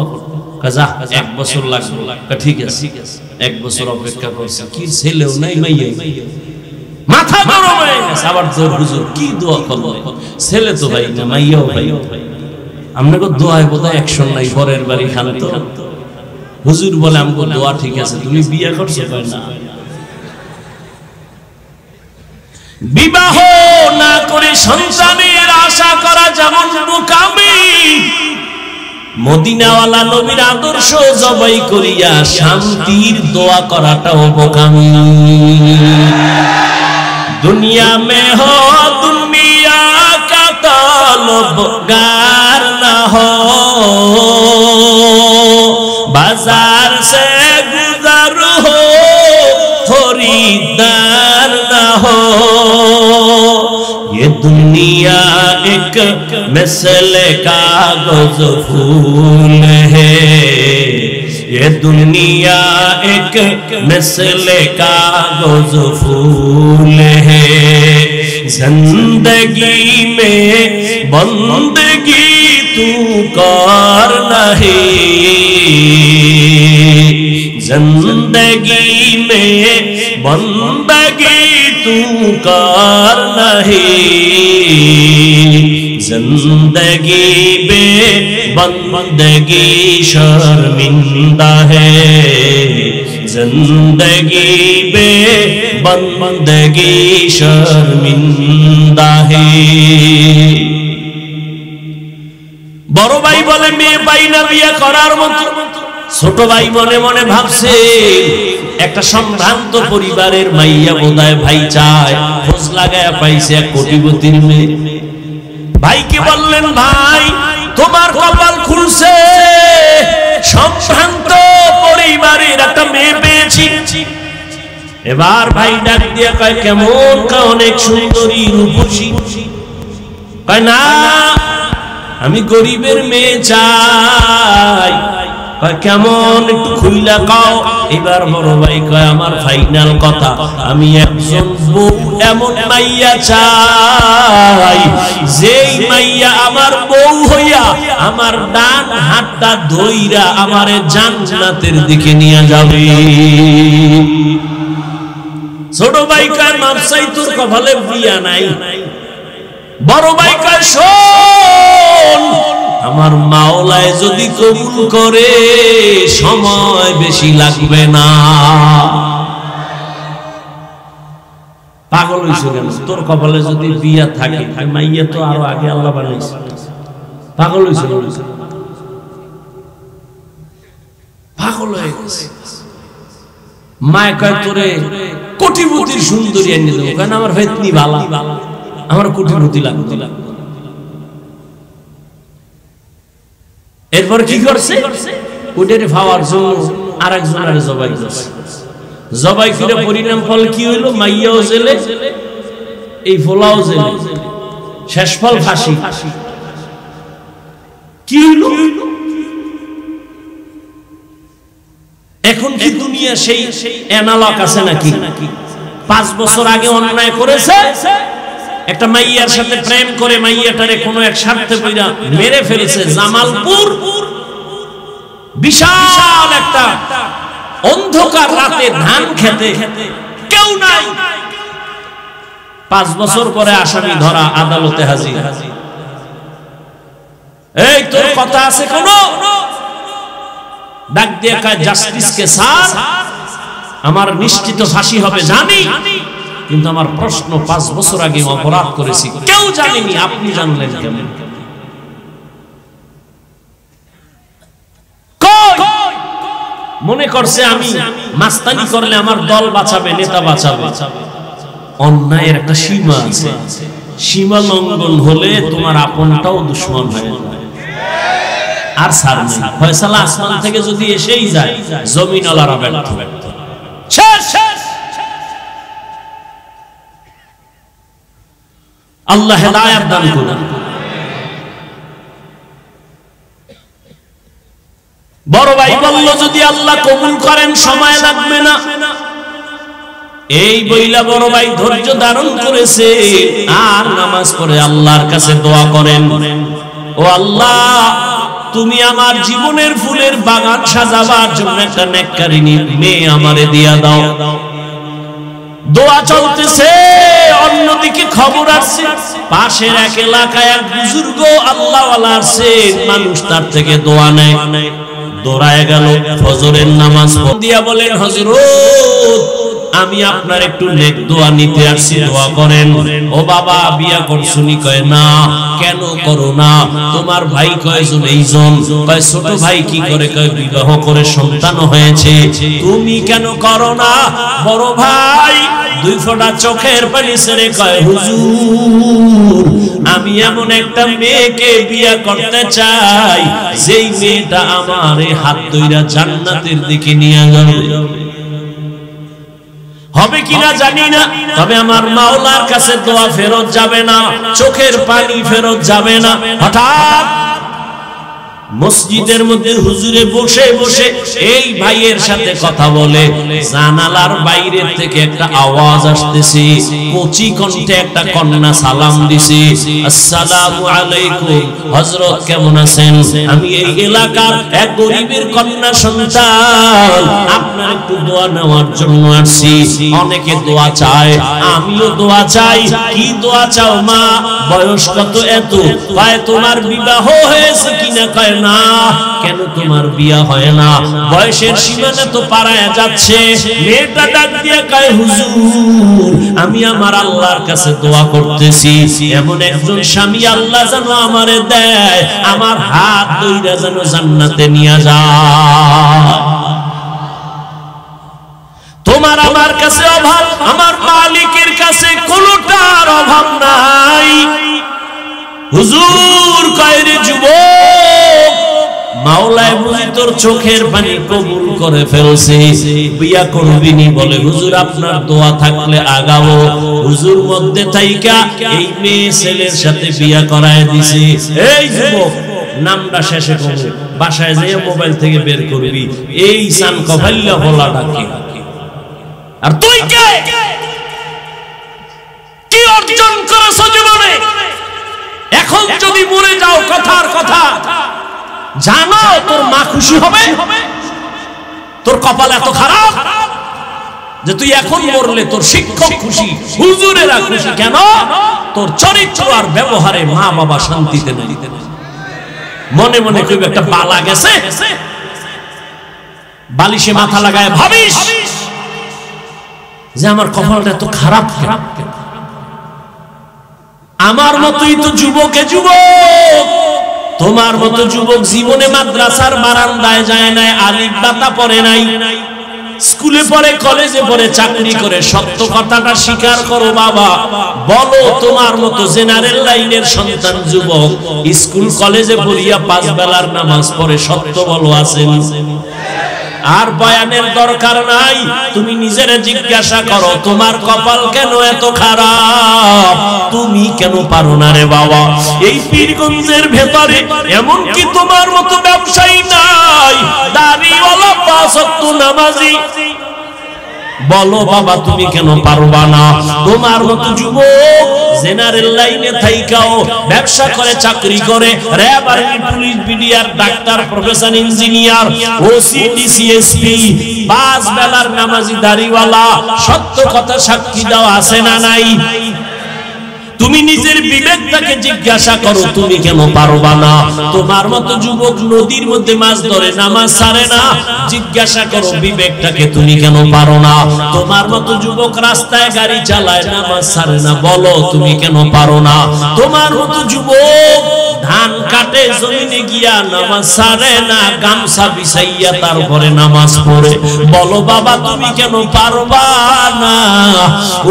যা 1 বছর লাগবে। ঠিক আছে, 1 বছর অপেক্ষা করছে, কি ছেলেও নাই মাইয়া, মাথা গরম হয়ে গেছে। আবার তোর হুজুর কি দোয়া করবো? ছেলে তো ভাই না, মাইয়াও ভাই। আপনাকে দোয়ায় বোধহয় অ্যাকশন নাই, পরের বাড়ি খান তো। হুজুর বলে আমাকে দোয়া ঠিক আছে, তুমি বিয়ে করছো? না। বিবাহ না করে সন্তানের আশা করা যেমন বোকামি, মদিনাওয়ালা নবীর আদর্শ জবাই করিয়া শান্তির দোয়া করাটাও বোকামি। दुनिया में हो दुनिया का तलबगार न हो, बाजार से गुजर हो खरीदार न हो। ये दुनिया एक मिसल कागज फूल है, ये दुनिया एक मिसल कागज फूल है। जिंदगी में बंदगी तू कर नहीं, जिंदगी में बंदगी तू कर नहीं। जिंदगी में बंदगी शर्मिंदा है, जिंदगी में बंदगी शर्मिंदा है। বড় ভাই বলে মেয়ে পাই না বিয়ে করার মতো। ছোট ভাই মনে মনে ভাবছে একটা সম্ভ্রান্ত পরিবারের মাইয়া বোধহয় ভাই চায়, খোঁজ লাগায় পাইছে 1 কোটিপতির মেয়ে। ভাইকে বললেন ভাই তোমার কপাল খুলছে, সম্ভ্রান্ত পরিবারের একটা মেয়ে পেয়েছি। এবার ভাই ডাক দিয়ে কয় কেমন? অনেক সুন্দরী রূপসী। কয় না আমি গরিবের মেয়ে চাই। কয় কেমন একটু খুইলা কাও। এবার বড় ভাই কয় আমার ফাইনাল কথা, আমি একজন বউ এমন মাইয়া চাই যেই মাইয়া আমার বউ হইয়া আমার ডান হাতটা ধইরা আমারে জান্নাতের দিকে নিয়ে যাবে। ছোট ভাই কয় মাপসাই তোর কপালে বিয়া নাই। বড় ভাই কয় শোন, আমার মাওলায় যদি কবুল করে সময় বেশি লাগবে না। পাগল হইছে কেন? তোর কপালে যদি বিয়া থাকে, মাইয়া তো আরো আগে আল্লাহ বানাইছে। পাগল হইছে, পাগল হয়ে গেছে। মায় কয় তোরে কোটিপতির সুন্দরী এনে দেবো, কেন আমার ফেতনি বালা, আমার কোটিপতি লাগবে। এরপর কি করছে? ওটারে পাওয়ার জন্য আরেকজনের জবাই করছে। জবাই করে পরিণাম ফল কি হইলো? মাইয়াও জেলে, এই ফলাও জেলে, শেষ ফল ফাঁসি। কি হইলো? এখন কি দুনিয়া সেই এনালগ আছে নাকি? 5 বছর আগে অন্যায় করেছে, একটা মাইয়ার সাথে প্রেম করে মাইয়াটারে কোনো এক স্বার্থে পইরা মেরে ফেলেছে। জামালপুর বিশাল একটা অন্ধকার রাতে ধান খেতে কেউ নাই, 5 বছর পরে আসামি ধরা, আদালতে হাজির। এই তোর কথা আছে কোন? ডাক দিয়ে কয় জাস্টিসকে স্যার, আমার নিশ্চিত ফাঁসি হবে জানি, কিন্তু আমার প্রশ্ন 5 বছর আগে অপরাধ করেছি, কেউ জানেনি, আপনি জানলেন কেমন? মনে করছে আমি মাস্তানি করলে আমার দল বাঁচাবে, নেতা বাঁচাবে। অন্যায়ের একটা সীমা আছে, সীমা লঙ্ঘন হলে তোমার আপনটাও দুশ্মন হয়ে যাবে। আর সার নেই, ফয়সালা আসমান থেকে যদি এসেই যায়, জমিনওয়ালারা ব্যর্থ। আল্লাহ হেদায়েত দান করুন। বড় ভাই বলল যদি আল্লাহ কবুল করেন সময় লাগবে না। এই বইলা বড় ভাই ধৈর্য ধারণ করেছে আর নামাজ পড়ে আল্লাহর কাছে দোয়া করেন, ও আল্লাহ তুমি আমার জীবনের ফুলের বাগান সাজাবার জন্য একটা নেককারিনী মেয়ে আমারে দিয়া দাও। দোয়া চলতেছে, অন্যদিকে খবর আসছে পাশের এক এলাকায় এক বুজুর্গ আল্লাহওয়ালা আছে, মানুষ তার থেকে দোয়া নেয়। দৌড়ায় গেল, ফজরের নামাজ দিয়া বলেন হযরত আমি আপনার একটু নেক দোয়া নিতে আসছি, দোয়া করেন। ও বাবা বিয়া করছুনি? কয় না। কেন করো না? তোমার ভাই কয়জন? এইজন। কয় ছোট ভাই কি করে? কয় বিবাহ করে সন্তান হয়েছে। তুমি কেন করো না? বড় ভাই 2 ফোঁটা চোখের পানি ছেড়ে কয় হুজুর আমি এমন একটা মেয়েকে বিয়া করতে চাই যেই মেয়েটা আমারে হাত ধইরা জান্নাতের দিকে নিয়ে যাবে। হবে কিনা জানি না, তবে আমার মাওলার কাছে দোয়া ফেরত যাবে না, চোখের পানি ফেরত যাবে না। হঠাৎ মসজিদের মধ্যে হুজুরে বসে বসে এই ভাইয়ের সাথে কথা বলে, জানালার বাইরে থেকে একটা আওয়াজ আসতেছে, কচি কণ্ঠে একটা কন্যা সালাম দিছে, আসসালামু আলাইকুম হযরত কেমন আছেন? আমি এই এলাকার এক গরিবের কন্যা সন্তান, আপনার একটু দোয়া নেওয়ার জন্য আসছি। অনেকে দোয়া চায়, আমিও দোয়া চাই। কি দোয়া চাও মা? বয়স কত? এত। কয় তোমার বিবাহ হয়েছে কিনা? কয় না। কেন তোমার বিয়া হয় না? বয়সের সীমানা তো পারায়া যাচ্ছে। মেয়েটা ডাক দিয়ে কয় হুজুর আমি আমার আল্লাহর কাছে দোয়া করতেছি এমন একজন স্বামী আল্লাহ যেন আমারে দেয়, আমার হাত ধইরা যেন জান্নাতে নিয়ে যায়। তোমার আমার কাছে অভাব, আমার মালিকের কাছে কোনটার অভাব নাই। হুজুর কয় রে যুবক, মাওলায় বুঝি তোর চোখের পানি কবুল করে ফেলছে, বিয়া করবিনি? বলে হুজুর আপনার দোয়া থাকলে আগাবো। হুজুর মধ্যে থাইকা এই মেয়ে ছেলের সাথে বিয়া করায় দিছে। এই যুবক নামটা শেষে কবুল, বাসায় যেয়ে মোবাইল থেকে বের করবি এই সান কভাল্লা বলাটা কি? আর তুই কে? কি অর্জন করেছ জীবনে? এখন যদি মরে যাও কথার কথা জানো তোর মা খুশি হবে? তোর কপাল এত খারাপ যে তুই এখন মরলে তোর শিক্ষক খুশি, হুজুরেরা খুশি। কেন? তোর চরিত্র আর ব্যবহারে মা বাবা শান্তিতে নেই। মনে মনে কইবে একটা বালা গেছে, বালিশে মাথা লাগায় ভাবিস যে আমার কপালটা এত খারাপ। আমার মতোই তো যুবকে যুবক, তোমার মতো যুবক জীবনে মাদ্রাসার বারান্দায় যায় নাই, আলিফ বাতা পড়ে নাই, স্কুলে পড়ে, কলেজে পড়ে, চাকরি করে। সত্য কথাটা স্বীকার করো বাবা, বলো তোমার মতো জেনারেল লাইনের সন্তান যুবক স্কুল কলেজে পড়িয়া 5 বেলার নামাজ পড়ে, সত্য বলো আছেন? আর বয়ানের দরকার নাই, তুমি নিজের জিজ্ঞাসা করো তোমার কপাল কেন এত খারাপ, তুমি কেন পারো না রে বাবা? এই পীরগঞ্জের ভেতরে এমন কি তোমার মতো ব্যবসায়ী নাই, দাড়িওয়ালা 5 ওয়াক্ত নামাজি? বলো বাবা তুমি কেন পারবা না? তোমার মতো যুবক জেনারেল লাইনে থাইকাও ব্যবসা করে, চাকরি করে, RAB army police BDR doctor professor engineer OC DC SP 5 বেলার নামাজি দাড়িওয়ালা, সত্য কথা সাক্ষী দাও আছে না নাই? তুমি নিজের বিবেকটাকে জিজ্ঞাসা করো তুমি কেন পারবা না? তোমার মতো যুবক নদীর মধ্যে মাছ ধরে, নামাজ ছাড়ে না, জিজ্ঞাসা করো বিবেকটাকে তুমি কেন পারো না? তোমার মতো যুবক রাস্তায় গাড়ি চালায়, নামাজ ছাড়ে না, বলো তুমি কেন পারো না? তোমার মতো যুবক ধান কাটে, জমিনে গিয়া নামাজ ছাড়ে না, গামছা বিছাইয়া তারপরে নামাজ পড়ে, বলো বাবা তুমি কেন পারবা না?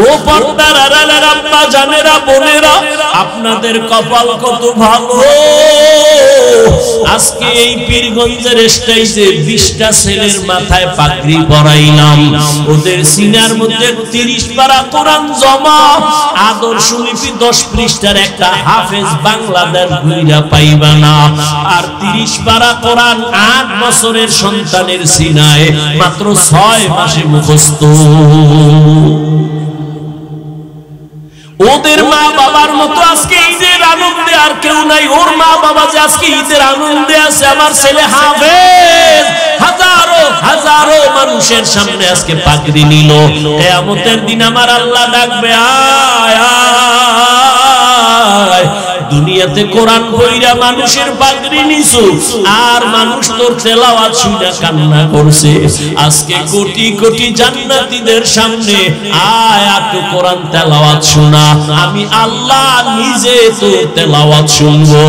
ও পর্দার আড়ালের আব্বা জানেরা, বোনেরা, আপনাদের কপাল কত ভালো। আজকে এই পীরগঞ্জের স্টেজে 20টা ছেলের মাথায় পাগড়ি পরাইলাম, ওদের সিনার মধ্যে 30 পারা কোরআন জমা, আদর্শ লিপি 10 পৃষ্ঠার একটা হাফেজ বাংলাদেশ ঘুইরা পাইবা না। আর 30 পারা কোরআন 8 বছরের সন্তানের সিনায় মাত্র 6 মাসে মুখস্থ। ওদের মা বাবার মতো আজকে ঈদের আনন্দে আর কেউ নাই। ওর মা বাবা যে আজকে ঈদের আনন্দে আছে, আমার ছেলে হাফেজ হাজারো হাজারো মানুষের সামনে আজকে পাগড়ি নিল। কিয়ামতের দিন আমার আল্লাহ ডাকবে, আয় আয়, দুনিয়াতে কোরআন পড়িয়া মানুষের পাগড়ি নিছো, আর মানুষ তোর তেলাওয়াত শুনে কান্না করছে। আজকে কোটি কোটি জান্নাতীদের সামনে আয় একটু কোরআন তেলাওয়াত শোনা, আমি আল্লাহ নিজে তোর তেলাওয়াত শুনবো।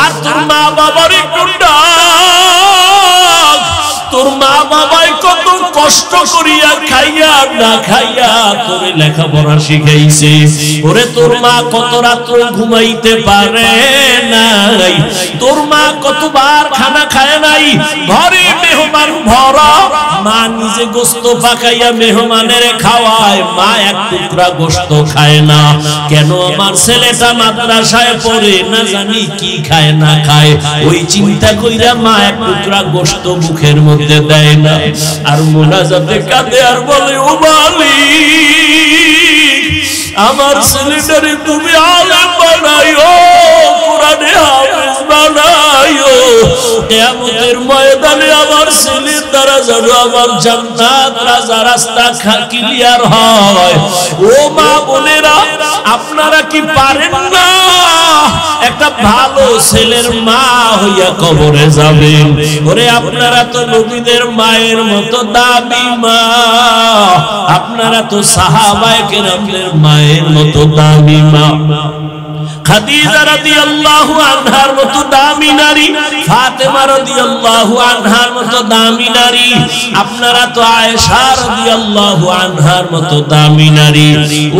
আর তোর মা বাবার একটু ডাক, তোর মা বাবাই কত কষ্ট করিয়া খাইয়া না খাইয়া তোরে লেখাপড়া শিখাইছে। ওরে তোর মা কত রাত্র ঘুমাইতে পারে নাই, তোর মা কতবার খানা খায় নাই, ঘরে মেহমান ভরা, মা নিজে গোশত পাকাইয়া মেহমানের খাওয়ায়, মা এক টুকরা গোশত খায় না। কেন আমার ছেলেটা মাদ্রাসায় পড়ে, না জানি কি খায় না খায়, ওই চিন্তা কইরা মা এক টুকরা গোশত মুখের মধ্যে দেয় না। আর মোনাজাতে কাঁদে আর বলে, ও মালিক আমার ছেলেটারে তুমি আলেম বানাইও, কোরআনে হাফেজ বানাইও, কিয়ামতের ময়দানে আমার ছেলের দ্বারা যেন আমার জান্নাত রাজা রাস্তা ক্লিয়ার হয়। ও মা বোনেরা, আপনারা কি পারেন না একটা ভালো ছেলের মা হইয়া কবরে যাবেন? ওরে আপনারা তো নবীদের মায়ের মতো দামি মা, আপনারা তো সাহাবায়ে কেরামদের মায়ের মতো দামি মা। খাদিজা রাদিয়াল্লাহু আনহার মতো দামি নারী, ফাতেমা রাদিয়াল্লাহু আনহার মতো দামি নারী, আপনারা তো আয়েশা রাদিয়াল্লাহু আনহার মতো দামি নারী।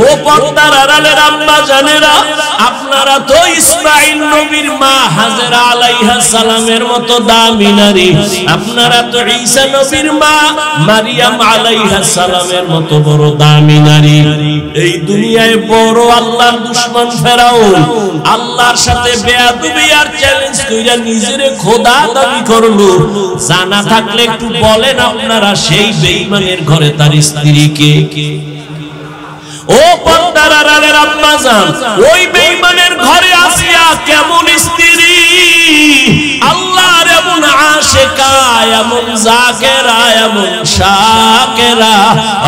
ও পর্দার আড়ালের আম্মা জানেরা, আপনারা তো ইসমাঈল নবীর মা হাজেরা আলাইহিস সালামের মতো দামি নারী, আপনারা তো ঈসা নবীর মা মারিয়াম আলাইহিস সালামের মতো বড় দামি নারী। এই দুনিয়ায় বড় আল্লাহর দুশমন ফেরাউন, আল্লাহর সাথে বেয়াদবি আর চ্যালেঞ্জ কইরা নিজেরে খোদা দাবি করলো। জানা থাকলে একটু বলেন আপনারা সেই বেঈমানের ঘরে তার স্ত্রীকে ও পর্দার আড়ালের আম্মা জান, ওই বেঈমানের ঘরে আসিয়া কেমন স্ত্রী, আল্লাহর এমন আশিকা, এমন জাকেরা, এমন শাকেরা।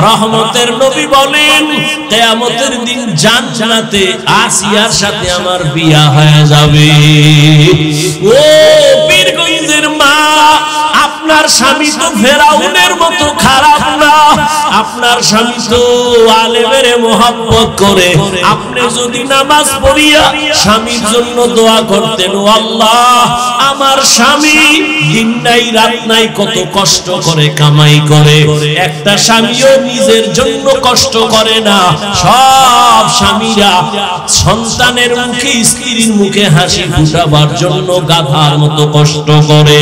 রহমতের নবী বলেন কিয়ামতের দিন জান্নাতে আসিয়ার সাথে আমার বিয়া হয়ে যাবে। ও পীরগঞ্জের মা, আপনার স্বামী তো ফেরাউনের মতো খারাপ না, আপনার স্বামী তো আলেমের মোহাব্বত করে। আপনি যদি নামাজ পড়িয়া স্বামীর জন্য দোয়া করতেন, ও আল্লাহ আমার স্বামী দিন নাই রাত নাই কত কষ্ট করে কামাই করে, একটা স্বামীও নিজের জন্য কষ্ট করে না। সব স্বামীরা সন্তানের মুখে, স্ত্রীর মুখে হাসি ফুটাবার জন্য গাধার মতো কষ্ট করে।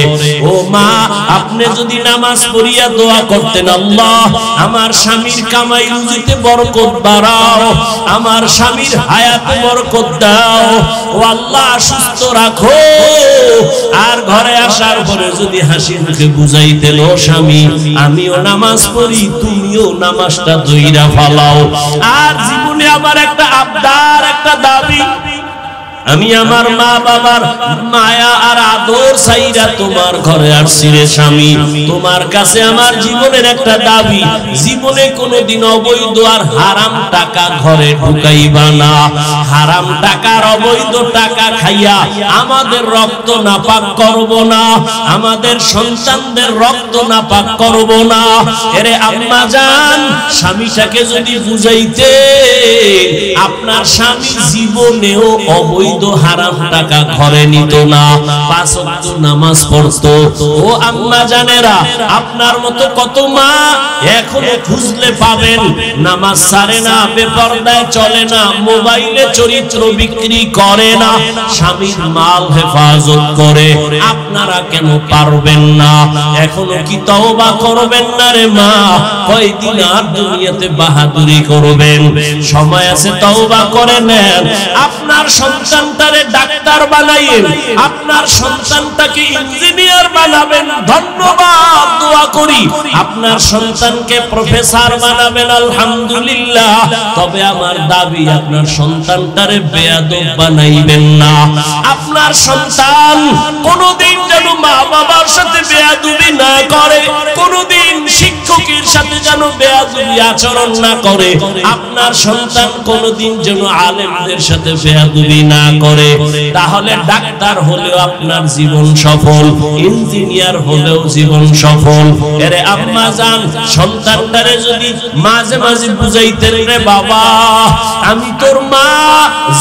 ও মা, আপনি যদি নামাজ পড়িয়া দোয়া করতেন, আল্লাহ আমার স্বামীর কামাই রুজিতে বরকত বাড়াও, আমার স্বামীর হায়াতে বরকত দাও, ও আল্লাহ সুস্থ রাখো। আর ঘরে আসার পরে যদি হাসি মুখে বুঝাইতেন, ও স্বামী আমিও নামাজ পড়ি, তুমিও নামাজটা ধইরা ফালাও। আর জীবনে আমার একটা আবদার, একটা দাবি, আমি আমার মা বাবার মায়া আর আদর চাইরা তোমার ঘরে আসছি রে স্বামী। তোমার কাছে আমার জীবনের একটা দাবি, জীবনে কোনোদিন অবৈধ আর হারাম টাকা ঘরে ঢুকাইবা না। হারাম টাকার অবৈধ টাকা খাইয়া আমাদের রক্ত নাপাক করব না, আমাদের সন্তানদের রক্ত নাপাক করব না। এরে আম্মা জান, স্বামীটাকে যদি বুঝাইতে, আপনার স্বামী জীবনেও অবৈধ হারাম টাকা ঘরে নিত না, 5 ওয়াক্ত নামাজ পড়তো। ও আম্মা জানেরা, আপনার মতো কত মা এখনো খুঁজলে পাবেন, নামাজ ছাড়ে না, বেপরদায় চলে না, মোবাইলে চরিত্র বিক্রি করে না, স্বামীর মাল হেফাজত করে। আপনারা কেন পারবেন না? এখনো কি তওবা করবেন না রে মা? কয়দিন আর দুনিয়াতে বাহাদুরি করবেন? সময় আছে, তওবা করে নেন। আপনার সন্তানটারে ডাক্তার বানাইয়েন, আপনার সন্তানটাকে ইঞ্জিনিয়ার বানাবেন, ধন্যবাদ দোয়া করি। আপনার সন্তানকে প্রফেসর বানাবেন, আলহামদুলিল্লাহ। তবে আমার দাবি, আপনার সন্তানটারে বেয়াদব বানাইবেন না। আপনার সন্তান কোনদিন যেন মা বাবার সাথে বেয়াদবি না করে, কোনদিন শিক্ষকের সাথে যেন বেয়াদবি আচরণ না করে। আপনার সন্তান কোনদিন যেন আলেমদের সাথে বেয়াদবি না করে। তাহলে ডাক্তার হলেও আপনার জীবন সফল, ইঞ্জিনিয়ার হলেও জীবন সফল। এরে আম্মা জান, সন্তানটারে যদি মাঝে মাঝে বুঝাইতেন, রে বাবা আমি তোর মা,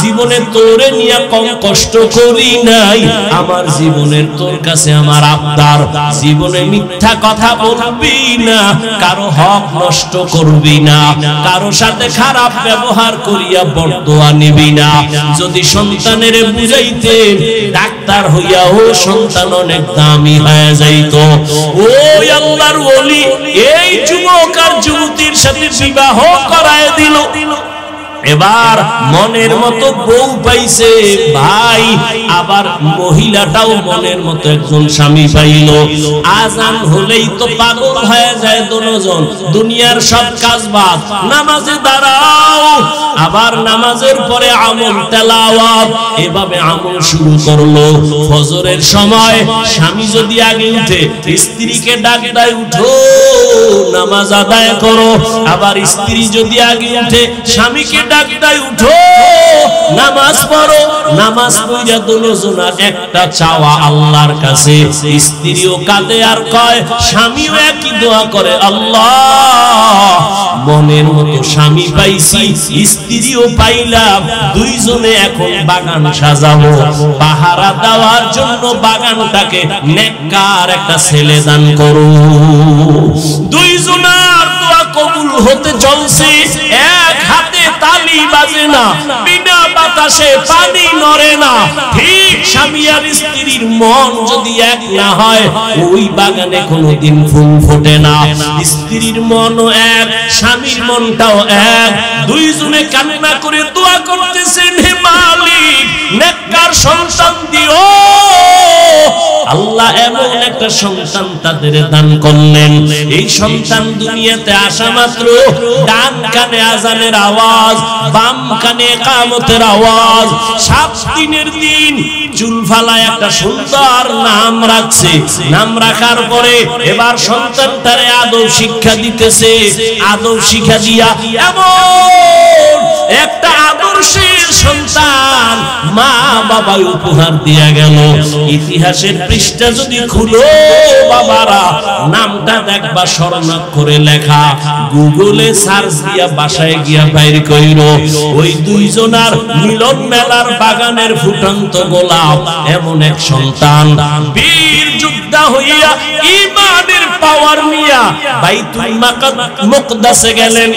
জীবনে তোরে নিয়ে কম কষ্ট করি নাই, আমার জীবনের তোর কাছে আমার আবদার, জীবনে মিথ্যা কথা বলবি না, কারো হক নষ্ট করবি না, কারো সাথে খারাপ ব্যবহার করিয়া বরদোয়া নিবি না। যদি সন্তানের বুঝাইতে, ডাক্তার হইয়াও সন্তান অনেক দামি হয়ে যাইত। ও আল্লাহর ওলি এই যুবক আর যুবতীর সাথে বিবাহ করায় দিল। এবার মনের মতো বউ পাইছে ভাই, আবার মহিলাটাও মনের মতো একজন স্বামী পাইল। আজান হলেই তো পাগল হয়ে যায় দুজন, দুনিয়ার সব কাজ বাদ, নামাজে দাঁড়াও, আবার নামাজের পরে আমল তেলাওয়াত, এভাবে আমল শুরু করলো। ফজরের সময় স্বামী যদি আগে উঠে, স্ত্রীকে ডাক দেয়, উঠো নামাজ আদায় করো। আবার স্ত্রী যদি আগে উঠে, স্বামীকে ডাক দেয়, উঠো নামাজ পড়ো। নামাজ পড়িয়া দুজনের একটা চাওয়া আল্লাহর কাছে। স্ত্রীও কাঁদে আর কয়, স্বামীও একই দোয়া করে, আল্লাহ মনের মতো স্বামী পাইছি, স্ত্রীও পাইলাম, দুইজনে এখন বাগান সাজাবো, পাহারা দেওয়ার জন্য বাগানটাকে নেককার একটা ছেলে দান করো। দুইজনের দোয়া কবুল হতে চলছে, এক হাতে তালি তালি বাজে না, বিনা বাতাসে পানি নড়ে না। ঠিক স্বামী আর স্ত্রীর মন যদি এক না হয়, ওই বাগানে কোনোদিন ফুল ফোটে না। স্ত্রীর মনও এক, স্বামীর মনটাও এক। দুইজনে কান্না করে দোয়া করতেছেন, হে মালিক নেককার সন্তান দিও। আল্লাহ এমন একটা সন্তান তাদের দান করলেন, এই সন্তান দুনিয়াতে আসা মাত্র ডান কানে আজানের আওয়াজ, বাম কানে ইকামতের আওয়াজ। 7 দিনের দিন চুল ফালায় একটা সুন্দর নাম রাখছে। নাম রাখার পরে এবার সন্তানটারে আদব শিক্ষা দিতেছে। আদব শিক্ষা দিয়া এমন একটা আদর্শের সন্তান মা বাবা উপহার দিয়া গেল। ইতিহাসের পৃষ্ঠা যদি খুলো বাবারা, নামটা দেখবা স্বর্ণাক্ষরে লেখা। গুগলে সার্চ দিয়া বাসায় গিয়া বাইর কইরো, ওই দুইজনার মিলন মেলার বাগানের ফুটন্ত গোলাপ এমন এক সন্তান। বীর যোদ্ধা হইয়া ঈমানের পাওয়ার নিয়া বাইতুল মুকদ্দাসে গেলেন।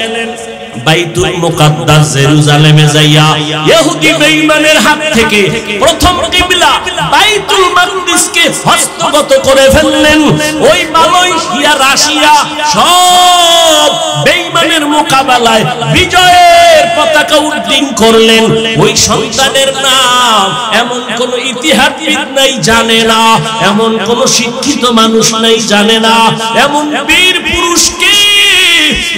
বাইতুল মুকাদ্দাস জেরুজালেমে যাইয়া ইহুদি বেঈমানের হাত থেকে প্রথম কিবলা বাইতুল মাকদিসকে হস্তগত করে ফেললেন। ওই মালয়েশিয়া, রাশিয়া সব বেঈমানের মোকাবেলায় বিজয়ের পতাকা উড্ডীন করলেন। ওই সন্তানের নাম এমন কোন ইতিহাসবিদ নাই জানে না, এমন কোন শিক্ষিত মানুষ নাই জানে না। এমন বীর পুরুষকে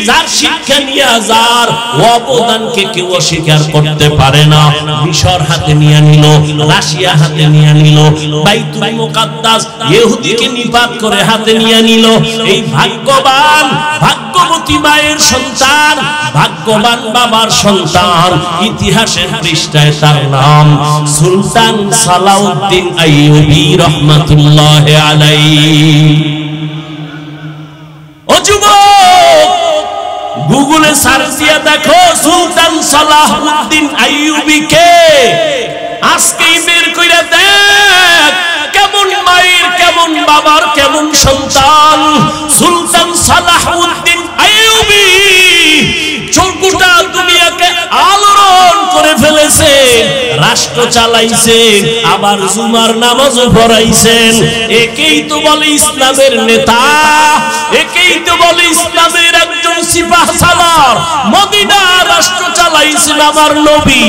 যার শিক্ষা নিয়ে যার অবদানকে কেউ অস্বীকার করতে পারে না। মিশর হাতে নিয়ে নিল, রাশিয়া হাতে নিয়ে নিল, বাইতুল মুকাদ্দাস ইহুদিকে নিপাত করে হাতে নিয়ে নিল। এই ভাগ্যবান ভাগ্যবতী মায়ের সন্তান, ভাগ্যবান বাবার সন্তান। ইতিহাসের পৃষ্ঠায় তার নাম সুলতান সালাউদ্দিন আইয়ুবী রহমাতুল্লাহি আলাইহি। ও যুবক, গুগলে সার্চ দিয়ে দেখো সুলতান সালাউদ্দিন আইয়ুবী কে। আজকেই বের কইরা দেখ কেমন মায়ের, কেমন বাবার, কেমন সন্তান। সুলতান সালাউদ্দিন আইয়ুবী গোটা দুনিয়াকে আলোড়ন করে ফেলেছে। রাষ্ট্র চালাইছেন, আবার জুমার নামাজও পড়াইছেন। একেই তো বলে ইসলামের নেতা, একেই তো বলে ইসলামের একজন সিপাহ সালার। মদিনার রাষ্ট্র চালাইছেন আমার নবী,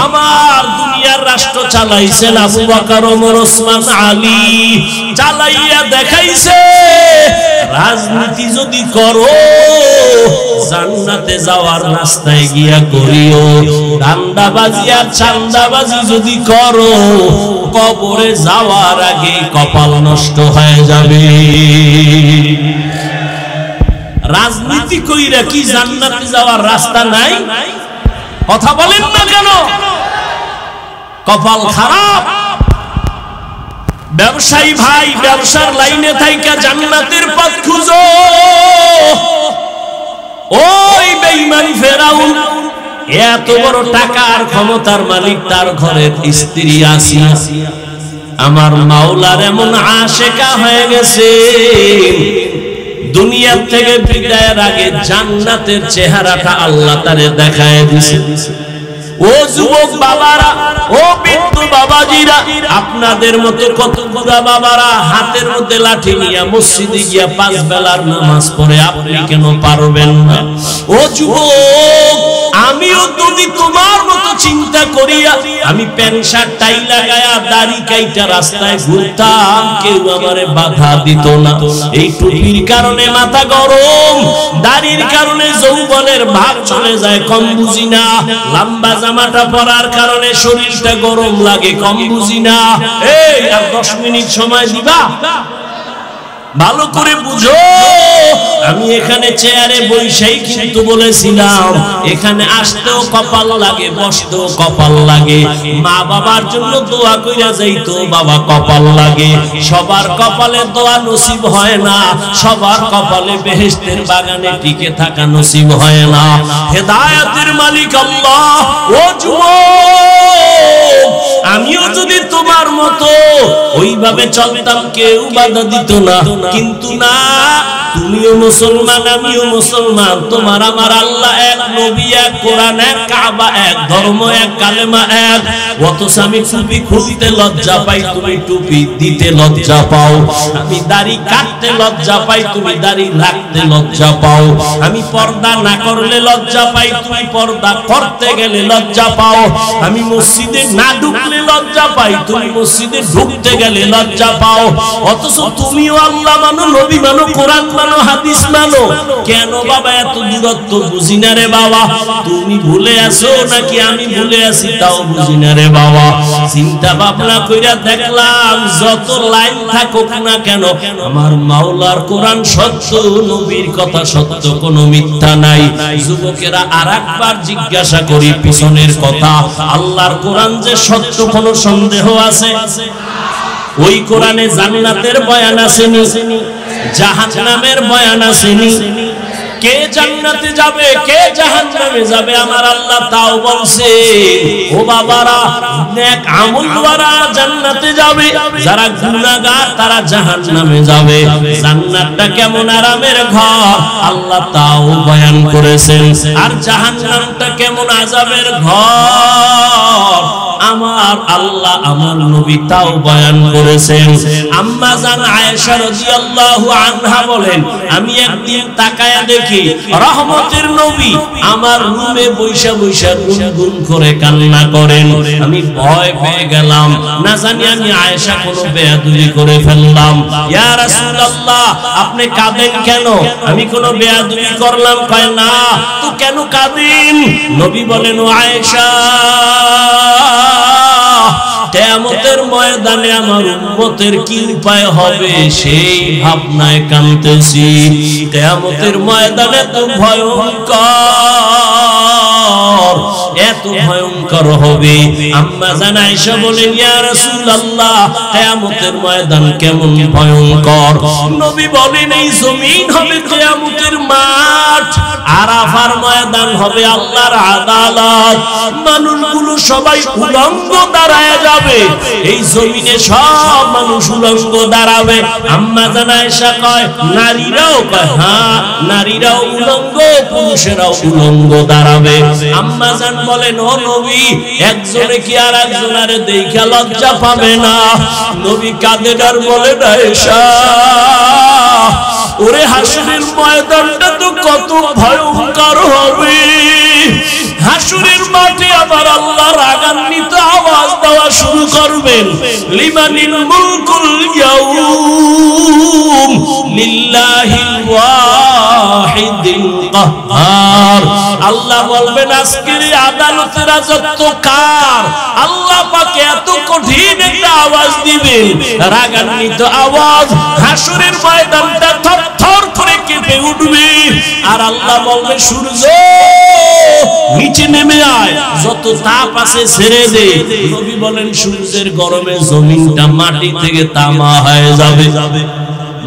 আমার দুনিয়ার রাষ্ট্র চালাইছেন আবু বকর, ওমর, ওসমান, আলী। চালাইয়া দেখাইছে রাজনীতি যদি করো জান্নাতে যাওয়ার রাস্তায় গিয়া করিও, দান্দাবাজি আর চান্দাবাজি যদি করো কবরে যাওয়ার আগে কপাল নষ্ট হয়ে যাবে। রাজনীতি কইরা কি জান্নাতে যাওয়ার রাস্তা নাই? কথা বলেন না কেন? কপাল খারাপ। ব্যবসায়ী ভাই, ব্যবসার লাইনে থাইকা জান্নাতের পথ খুঁজো। ওই বেঈমান ফেরাউন এত বড় টাকার ক্ষমতার মালিক, তার ঘরের স্ত্রী আসিয়া আমার মাওলার এমন আশেকা হয়ে গেছে, দুনিয়া থেকে বিদায়ের আগে জান্নাতের চেহারাটা আল্লাহ তারে দেখায় দিয়েছে। ও যুবক বাবারা, ও বৃদ্ধ বাবাজিরা, আপনাদের মতো কত বুড়া বাবারা হাতের মধ্যে লাঠি নিয়ে মসজিদে গিয়া 5 বেলার নামাজ পড়ে, আপনি কেন পারবেন না? ও যুবক, আমিও যদি তোমার মতো চিন্তা করিয়া আমি প্যান্ট শার্ট টাই লাগায়া দাড়ি কাইটা রাস্তায় ঘুরতাম, কেউ আমারে বাধা দিত না। এই টুপির কারণে মাথা গরম, দাড়ির কারণে যৌবনের ভাব চলে যায়, কম বুঝি না। লম্বা জামাটা পরার কারণে শরীরটা গরম লাগে, কম বুঝি না। এই আর 10 মিনিট সময় দিবা? ভালো করে বুঝো, আমি এখানে চেয়ারে বসেই কিন্তু বলেছিলাম এখানে আসতেও কপাল লাগে, বসতেও কপাল লাগে। মা বাবার জন্য দোয়া কইরা যাইতো, বাবা কপাল লাগে। সবার কপালে দোয়া নসিব হয় না, সবার কপালে বেহেশতের বাগানে টিকে থাকা নসিব হয় না। হেদায়েতের মালিক আল্লাহ। ও যুবক, আমিও যদি তোমার মতো ওইভাবে চলতাম কেউ বাধা দিত না, কিন্তু না, তুমিও মুসলমান আমিও মুসলমান, তোমার আমার আল্লাহ এক, নবী এক, কোরআন এক, কাবা এক, ধর্ম এক, কালেমা এক। অথচ আমি টুপি খুলতে লজ্জা পাই, তুমি টুপি দিতে লজ্জা পাও। আমি দাড়ি কাটতে লজ্জা পাই, তুমি দাড়ি রাখতে লজ্জা পাও। আমি পর্দা না করলে লজ্জা পাই, তুমি পর্দা করতে গেলে লজ্জা পাও। আমি মসজিদে না ঢুকলে লজ্জা পাই, তুমি মসজিদে ঢুকতে গেলে লজ্জা পাও। অথচ তুমিও আল্লাহ মানো, নবী মানো, কোরআন মানো, হাদিস মানো। কেন বাবা এত দূরত্ব? বুঝি না রে বাবা। তুমি ভুলে আসো নাকি আমি ভুলে আসি তাও বুঝি না রে বাবা। চিন্তা ভাবনা কইরা দেখলাম যত লাইন থাকুক না কেন, আমার মাওলার কোরআন সত্য, নবীর কথা সত্য, কোনো মিথ্যা নাই। যুবকেরা আরেকবার জিজ্ঞাসা করি পিছনের কথা, আল্লাহর কোরআন যে সত্য কোনো সন্দেহ আছে? ওই কোরআনে জান্নাতের বয়ান আসেনি, জাহান্নামের বয়ান আসেনি। কে জান্নাতে যাবে কে জাহান্নামে যাবে আমার আল্লাহ তাও বলছে। ও বাবারা, নেক আমলওয়ালা জান্নাতে যাবে, যারা গুনাহগার তারা জাহান্নামে যাবে। জান্নাতটা কেমন আরামের ঘর আল্লাহ তাও বয়ান করেছেন, আর জাহান্নামটা কেমন আযাবের ঘর আমার আল্লাহ আমার নবী তাও বয়ান করেছেন। আম্মা জান আয়েশা রাদিয়াল্লাহু আনহা বলেন, আমি একদিন তাকায়া দেখি রহমতের নবী আমার রুমে বৈশা বৈশা গুনগুন করে কান্না করেন। আমি ভয় পেয়ে গেলাম, না জানি আমি আয়েশা কোনো বেয়াদবি করে ফেললাম। ইয়া রাসূলুল্লাহ, আপনি কাঁদেন কেন? আমি কোনো বেয়াদবি করলাম? কয় না। তো কেন কাঁদেন? নবী বলেন, ও আয়েশা, কিয়ামতের ময়দানে আমার উম্মতের কি উপায় হবে সেই ভাবনায় কাঁদতেছি। কিয়ামতের ময়দানে তো ভয়ঙ্কর, এত ভয়ঙ্কর হবে। আম্মা জান আয়েশা বলেন, ইয়া রাসূলুল্লাহ, কিয়ামতের ময়দান কেমন ভয়ঙ্কর? নবী বলেন, এই জমিন হবে কিয়ামতের মাঠ, আরাফার ময়দান হবে আল্লাহর আদালত। মানুষগুলো সবাই উলঙ্গ দাঁড়ায় যাবে, এই জমিনে সব মানুষ উলঙ্গ দাঁড়াবে। আম্মা জান আয়েশা কয়, নারীরাও? কয় হ্যাঁ, নারীরাও উলঙ্গ, পুরুষেরাও উলঙ্গ দাঁড়াবে। আম্মা জান বলেন, ও নবী, একজনে কি আর একজনের দেখা লজ্জা পাবে না? নবী কাঁদেন আর বলেন, আয়েশা, ওরে হাসরের ময়দানটা তো কত ভয়ঙ্কর হবে। হাসরের মাঠে আবার আল্লাহ রাগান্বিত আওয়াজ দেওয়া শুরু করবেন, লিমানিল মুলকুল ইয়াউম লিল্লাহিল ওয়াহিদিল কাহ্হার। আল্লাহ বলবেন, আজকের আদালতের রাজত্ব কার? আল্লাহ পাক এত কঠিন একটা আওয়াজ দিবেন, রাগান্বিত আওয়াজ। হাসরের ময়দানটা থরথর করে কেঁপে উঠবে, আর আল্লাহ বলবে, সূর্য নিচে নেমে আয়, যত তাপ আছে ছেড়ে দে। নবী বলেন, সূর্যের গরমে জমিনটা মাটি থেকে তামা হয়ে যাবে,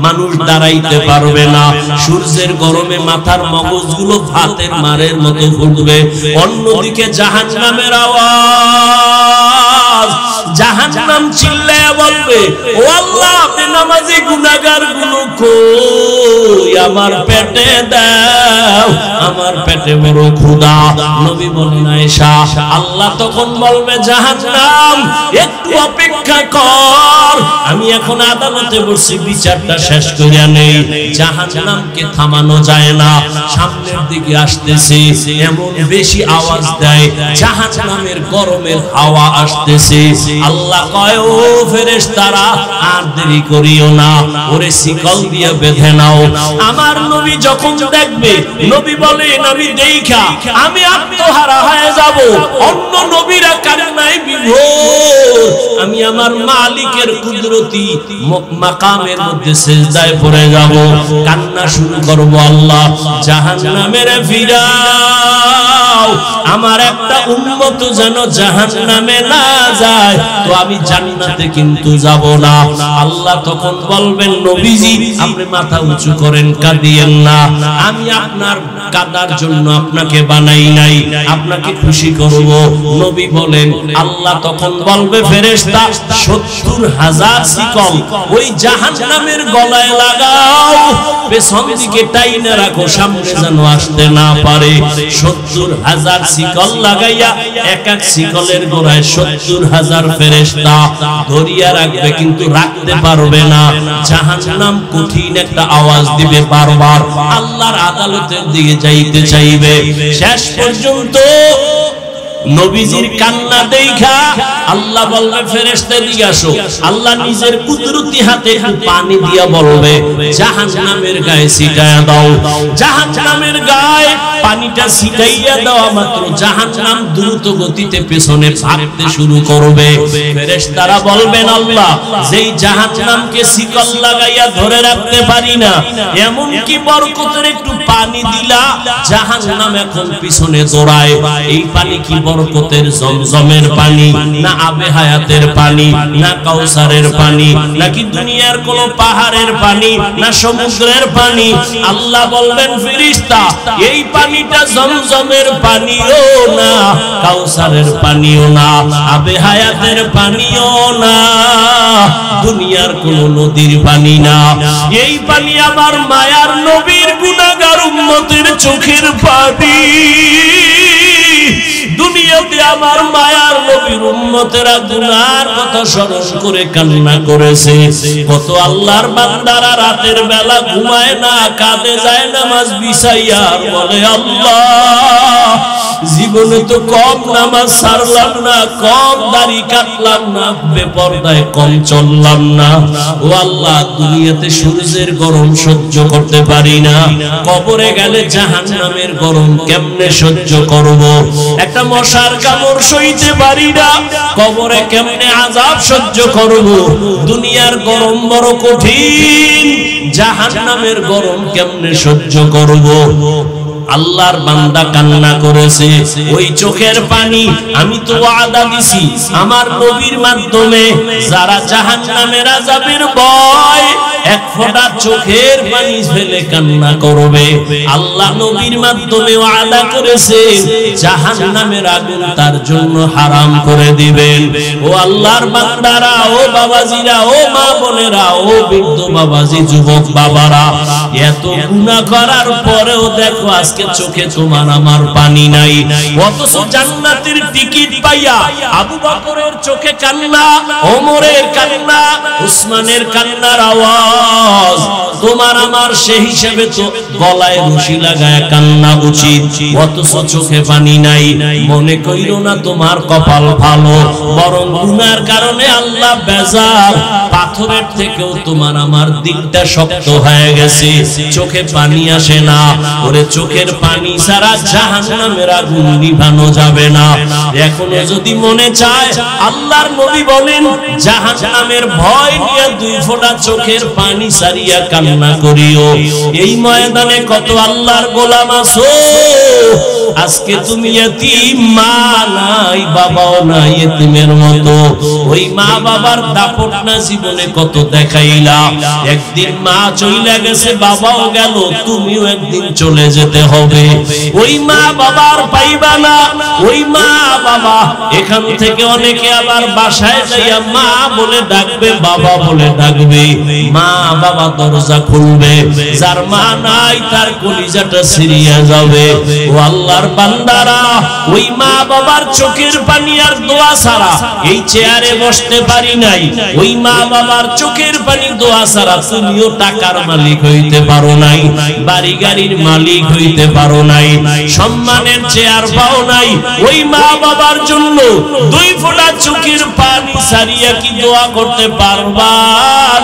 মানুষ দাঁড়াইতে পারবে না। সূর্যের গরমে মাথার মগজগুলো ভাতের মারের মতো ফুটবে। অন্যদিকে জাহান্নামের আওয়াজ, জাহান্নাম চিল্লায়া বলবে, ও আল্লাহ, বেনামাজি গুনাহগার গুলো কই? আমার পেটে দাও, আমার পেটে বড় ক্ষুধা। নবী বলেন, আয়েশা, আল্লাহ তখন বলবে, জাহান্নাম একটু অপেক্ষা কর, আমি এখন আদালতে বসে বিচারটা শেষ করে নেই। জাহান্নামকে থামানো যায় না, সামনের দিকে আসতেছে, এমন বেশি আওয়াজ দেয়, জাহান্নামের গরমের হাওয়া আসতেছে। আল্লাহ কয়, ও ফেরেশতারা, আর দেরি করিও না, ওরে শিকল দিয়ে বেঁধে নাও। আমার নবী যখন দেখবে, নবী বলেন, আমি দেখা আমি আত্মহারা হয়ে যাব। অন্য নবীরা কান্নায় বিভোর, আমি আমার মালিকের কুদরতি মাকামের মধ্যে সিজদায় পড়ে যাব, কান্না শুরু করব, আল্লাহ জাহান্নামের ফিরাও, আমার একটা উম্মত যেন জাহান্নামে না যায় তো আমি জান্নাতে কিন্তু যাব না। আল্লাহ তখন বলবেন নবীজি আপনি মাথা উঁচু করেন, কাঁদিয়েন না, আমি আপনার কাদার জন্য আপনাকে বানাই নাই, আপনাকে খুশি করব। নবী বলেন আল্লাহ তখন বলবে ফেরেশতা ৭০,০০০ শিকল ওই জাহান্নামের গলায় লাগাও, পেছন দিকে টাইনা রাখো, সামনে যেন আসতে না পারে। ৭০,০০০ শিকল লাগাইয়া এক এক শিকলের গোড়ায় ৭০,০০০ ফেরেশতা ধরিয়া রাখবে, কিন্তু রাখতে পারবে না। জাহান্নাম কঠিন একটা আওয়াজ দিবে, বারবার আল্লাহর আদালতের দিকে যাইতে চাইবে। শেষ পর্যন্ত নবীজির কান্না দেখা আল্লাহ বলবে ফেরেশতা দিয়ে আসো। আল্লাহ নিজের কুদরতি হাতে পানি দিয়া বলবে জাহান্নামের গায়ে ছিটায়া দাও। জাহান্নামের গায়ে পানিটা ছিটাইয়া দেওয়া মাত্র জাহান্নাম দ্রুত গতিতে পেছনে ভাগতে শুরু করবে। ফেরেশতারা বলবেন আল্লাহ যেই জাহান্নামকে শিকল লাগাইয়া ধরে রাখতে পারি না, এমন কি বরকতের একটু পানি দিলা জাহান্নাম এখন পিছনে দৌড়ায়। এই পানি কি বরকতের জমজমের পানি, না আবে হায়াতের পানি, না কাউসারের পানি, নাকি দুনিয়ার কোন পাহাড়ের পানি, না সমুদ্রের পানি? আল্লাহ বলবেন ফেরেশতা এই পানিটা জমজমের পানিও না, কাউসারের পানিও না, আবে হায়াতের পানিও না, দুনিয়ার কোন নদীর পানি না। এই পানি আমার মায়ার নবীর গুনাহগার উম্মতের চোখের পানি। দুনিয়াতে আমার মায়ার নবীর উম্মতেরা গুনার কথা স্মরণ করে কান্না করেছে। কত আল্লাহর বান্দারা রাতের বেলা ঘুমায় না, কাঁদে যায় নামাজ বিছাইয়া, বলে আল্লাহ জীবনে তো কম নামাজ ছাড়লাম না, কম দাড়ি কাটলাম না, বেপরদায় কম চললাম না। ও আল্লাহ দুনিয়াতে সূর্যের গরম সহ্য করতে পারি না, কবরে গেলে জাহান্নামের গরম কেমনে সহ্য করব? একটা মশার কামড় সইতে পারি না, কবরে কেমনে আযাব সহ্য করব? দুনিয়ার গরম বড় কঠিন, জাহান্নামের গরম কেমনে সহ্য করব? আল্লাহর বান্দা কান্না করেছে। ওই চোখের পানি আমি তো ওয়াদা দিছি আমার নবীর মাধ্যমে যারা জাহান্নামের আযাবের ভয় এক ফোঁটা চোখের পানি ফেলে কান্না করবে, আল্লাহ নবীর মাধ্যমে ওয়াদা করেছে জাহান্নামের আগুন তার জন্য হারাম করে দিবেন। ও আল্লাহর বান্দারা, ও বাবাজিরা, ও মা বোনেরা, ও বৃদ্ধ বাবাজি, যুবক বাবারা, এত গুনাহ করার পরেও দেখো আজকে চোখে তোমার আমার পানি নাই, অথচ জান্নাতের টিকিট পাইয়া আবু বকরের চোখে কান্না, ওমরের কান্না, উসমানের কান্নার আওয়াজ। তোমার আমার সেই হিসেবে তো গলায় রশি লাগায় কান্না উচিত, অথচ চোখে পানি নাই। মনে কইরো না তোমার কপাল ভালো, বরং গুনার কারণে আল্লাহ বেজার। পাথরের থেকেও তোমার আমার দিলটা শক্ত হয়ে গেছে, চোখে পানি আসে না। ওরে চোখের পানি ছাড়া জাহান্নামের আগুন নিভানো যাবে না। এখনো যদি মনে চায়, আল্লাহর নবী বলেন জাহান্নামের ভয় নিয়ে দুই ফোঁটা চোখের পানি সারিয়া কান্না করিও। এই ময়দানে কত আল্লাহর গোলাম আছো, আজকে তুমি এতিম, মা নাই বাবাও নাই, এতিমের মতো। ওই মা বাবার দাপট না জীবনে কত দেখাইলা, একদিন মা চলে গেছে, বাবাও গেল, তুমিও একদিন চলে যেতে হবে। ওই মা বাবার পাইবা না, ওই মা বাবা এখান থেকে অনেকে আবার বাসায় যাইয়া মা বলে ডাকবে, বাবা বলে ডাকবে, মা বাবা দরজা খুলবে, যার মা নাই তার কলিজাটা ছিঁড়িয়া যাবে। ও আল্লাহর বান্দারা, ওই মা বাবার চোখের পানি আর দোয়া ছাড়া এই চেয়ারে বসতে পারি নাই। ওই মা বাবার চোখের পানি দোয়া ছাড়া তুমিও টাকার মালিক হইতে পারো নাই, বাড়ি গাড়ির মালিক হইতে পারো নাই, সম্মানের চেয়ার পাও নাই। ওই মা বাবার জন্য দুই ফোঁটা চোখের পানি সারিয়া কি দোয়া করতে পারবা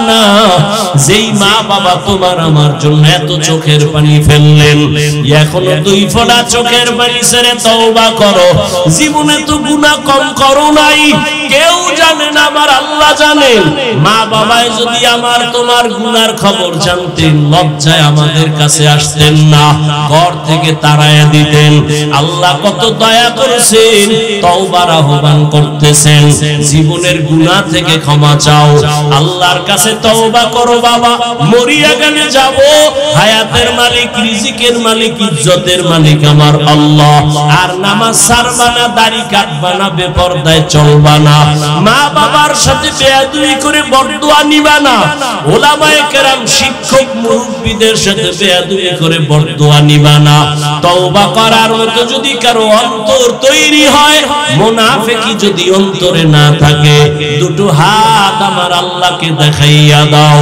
না? যেই মা বাবা তোমার আমার জন্য এত চোখের পানি ফেললেন, এখনো দুই ফোঁটা চোখের পানি ছেড়ে তওবা করো। জীবনে তো গুনাহ কম করো নাই, কেউ জানে না, আমার আল্লাহ জানেন। মা বাবায় যদি আমার তোমার গুনার খবর জানতেন, লজ্জায় আমাদের কাছে আসতেন না, ঘর ঘর থেকে তাড়াইয়া দিতেন। আল্লাহ কত দয়া করেছেন, তওবার আহ্বান করতেছেন, জীবনের গুনাহ থেকে ক্ষমা চাও, আল্লাহর কাছে তওবা করো বাবা। মরিয়া গেলে যাব, হায়াতের মালিক, রিজিকের মালিক, ইজ্জতের মালিক আমার আল্লাহ। আর নামাজ ছাড়বা না, দাড়ি কাটবা না, বেপরদায় চলবা না, মা বাবার সাথে বেয়াদবি করে বরদোয়া নিবা না, ওলামায়ে কেরাম শিক্ষক মুরব্বিদের সাথে বেয়াদবি করে বরদোয়া নিবা না। তওবা করার মতো যদি কারো অন্তর তৈরি হয়, মুনাফিকি যদি অন্তরে না থাকে, দুটো হাত আমার আল্লাহকে দেখাইয়া দাও।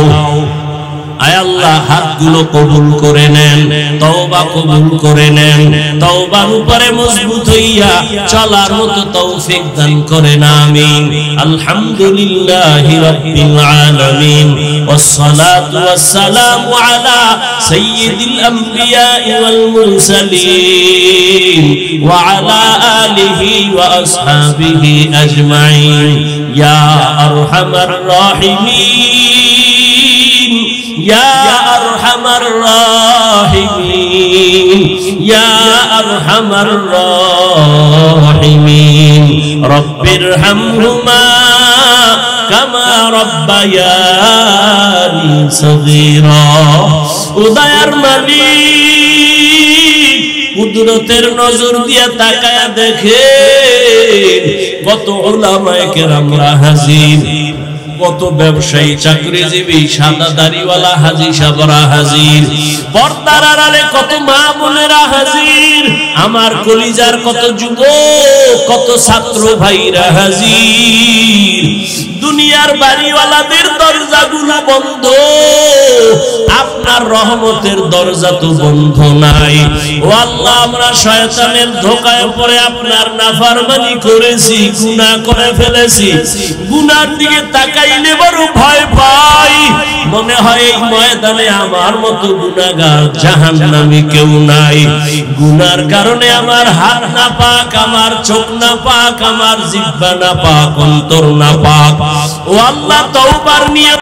আয় আল্লাহ, হাতগুলো কবুল করে নেন, তওবা কবুল করে নেন, তওবার উপরে মজবুত হইয়া চলার মতো তৌফিক দান করেন, আমিন। আলহামদুলিল্লাহি রাব্বিল আলামিন, ওয়াসসালাতু ওয়াসসালামু আলা সাইয়্যিদিল আমবিয়া ওয়াল মুরসালিন ওয়া আলা আলিহি ওয়া আসহাবিহি আজমাইন। ইয়া আরহামার রাহিমিন, ইয়া আরহামার রাহিমিন, ইয়া আরহামার রাহিমিন। রব্বিরহামহুমা কামা রাব্বায়ানি সগীরা। উদয়ার মালিক, কুদরতের নজর দিয়া তাকায়া দেখে কত উলামায়ে কেরামরা হাজির, কত ব্যবসায়ী, চাকরিজীবী, সাদা দাড়িওয়ালা হাজী সাহেবরা হাজির, পর্দার আড়ালে কত মা বোনেরা হাজির, আমার কলিজার কত যুবক, কত ছাত্র ভাইরা হাজির। দুনিয়ার বাড়িওয়ালাদের দরজাগুলো বন্ধ, আপনার রহমতের দরজা তো বন্ধ নাই। ও আল্লাহ, আমরা শয়তানের ধোঁকায় পড়ে আপনার নাফরমানি করেছি, গুনাহ করে ফেলেছি। গুনার দিকে তাকাইলে বড় ভয় পাই, মনে হয় এই ময়দানে আমার মতো গুনাহগার জাহান্নামী কেউ নাই। গুনার কারণে আমার হাত না পাক, আমার চোখ না পাক, আমার জিহ্বা না পাক, অন্তর না পাক। ও আল্লাহ, তওবার নিয়ত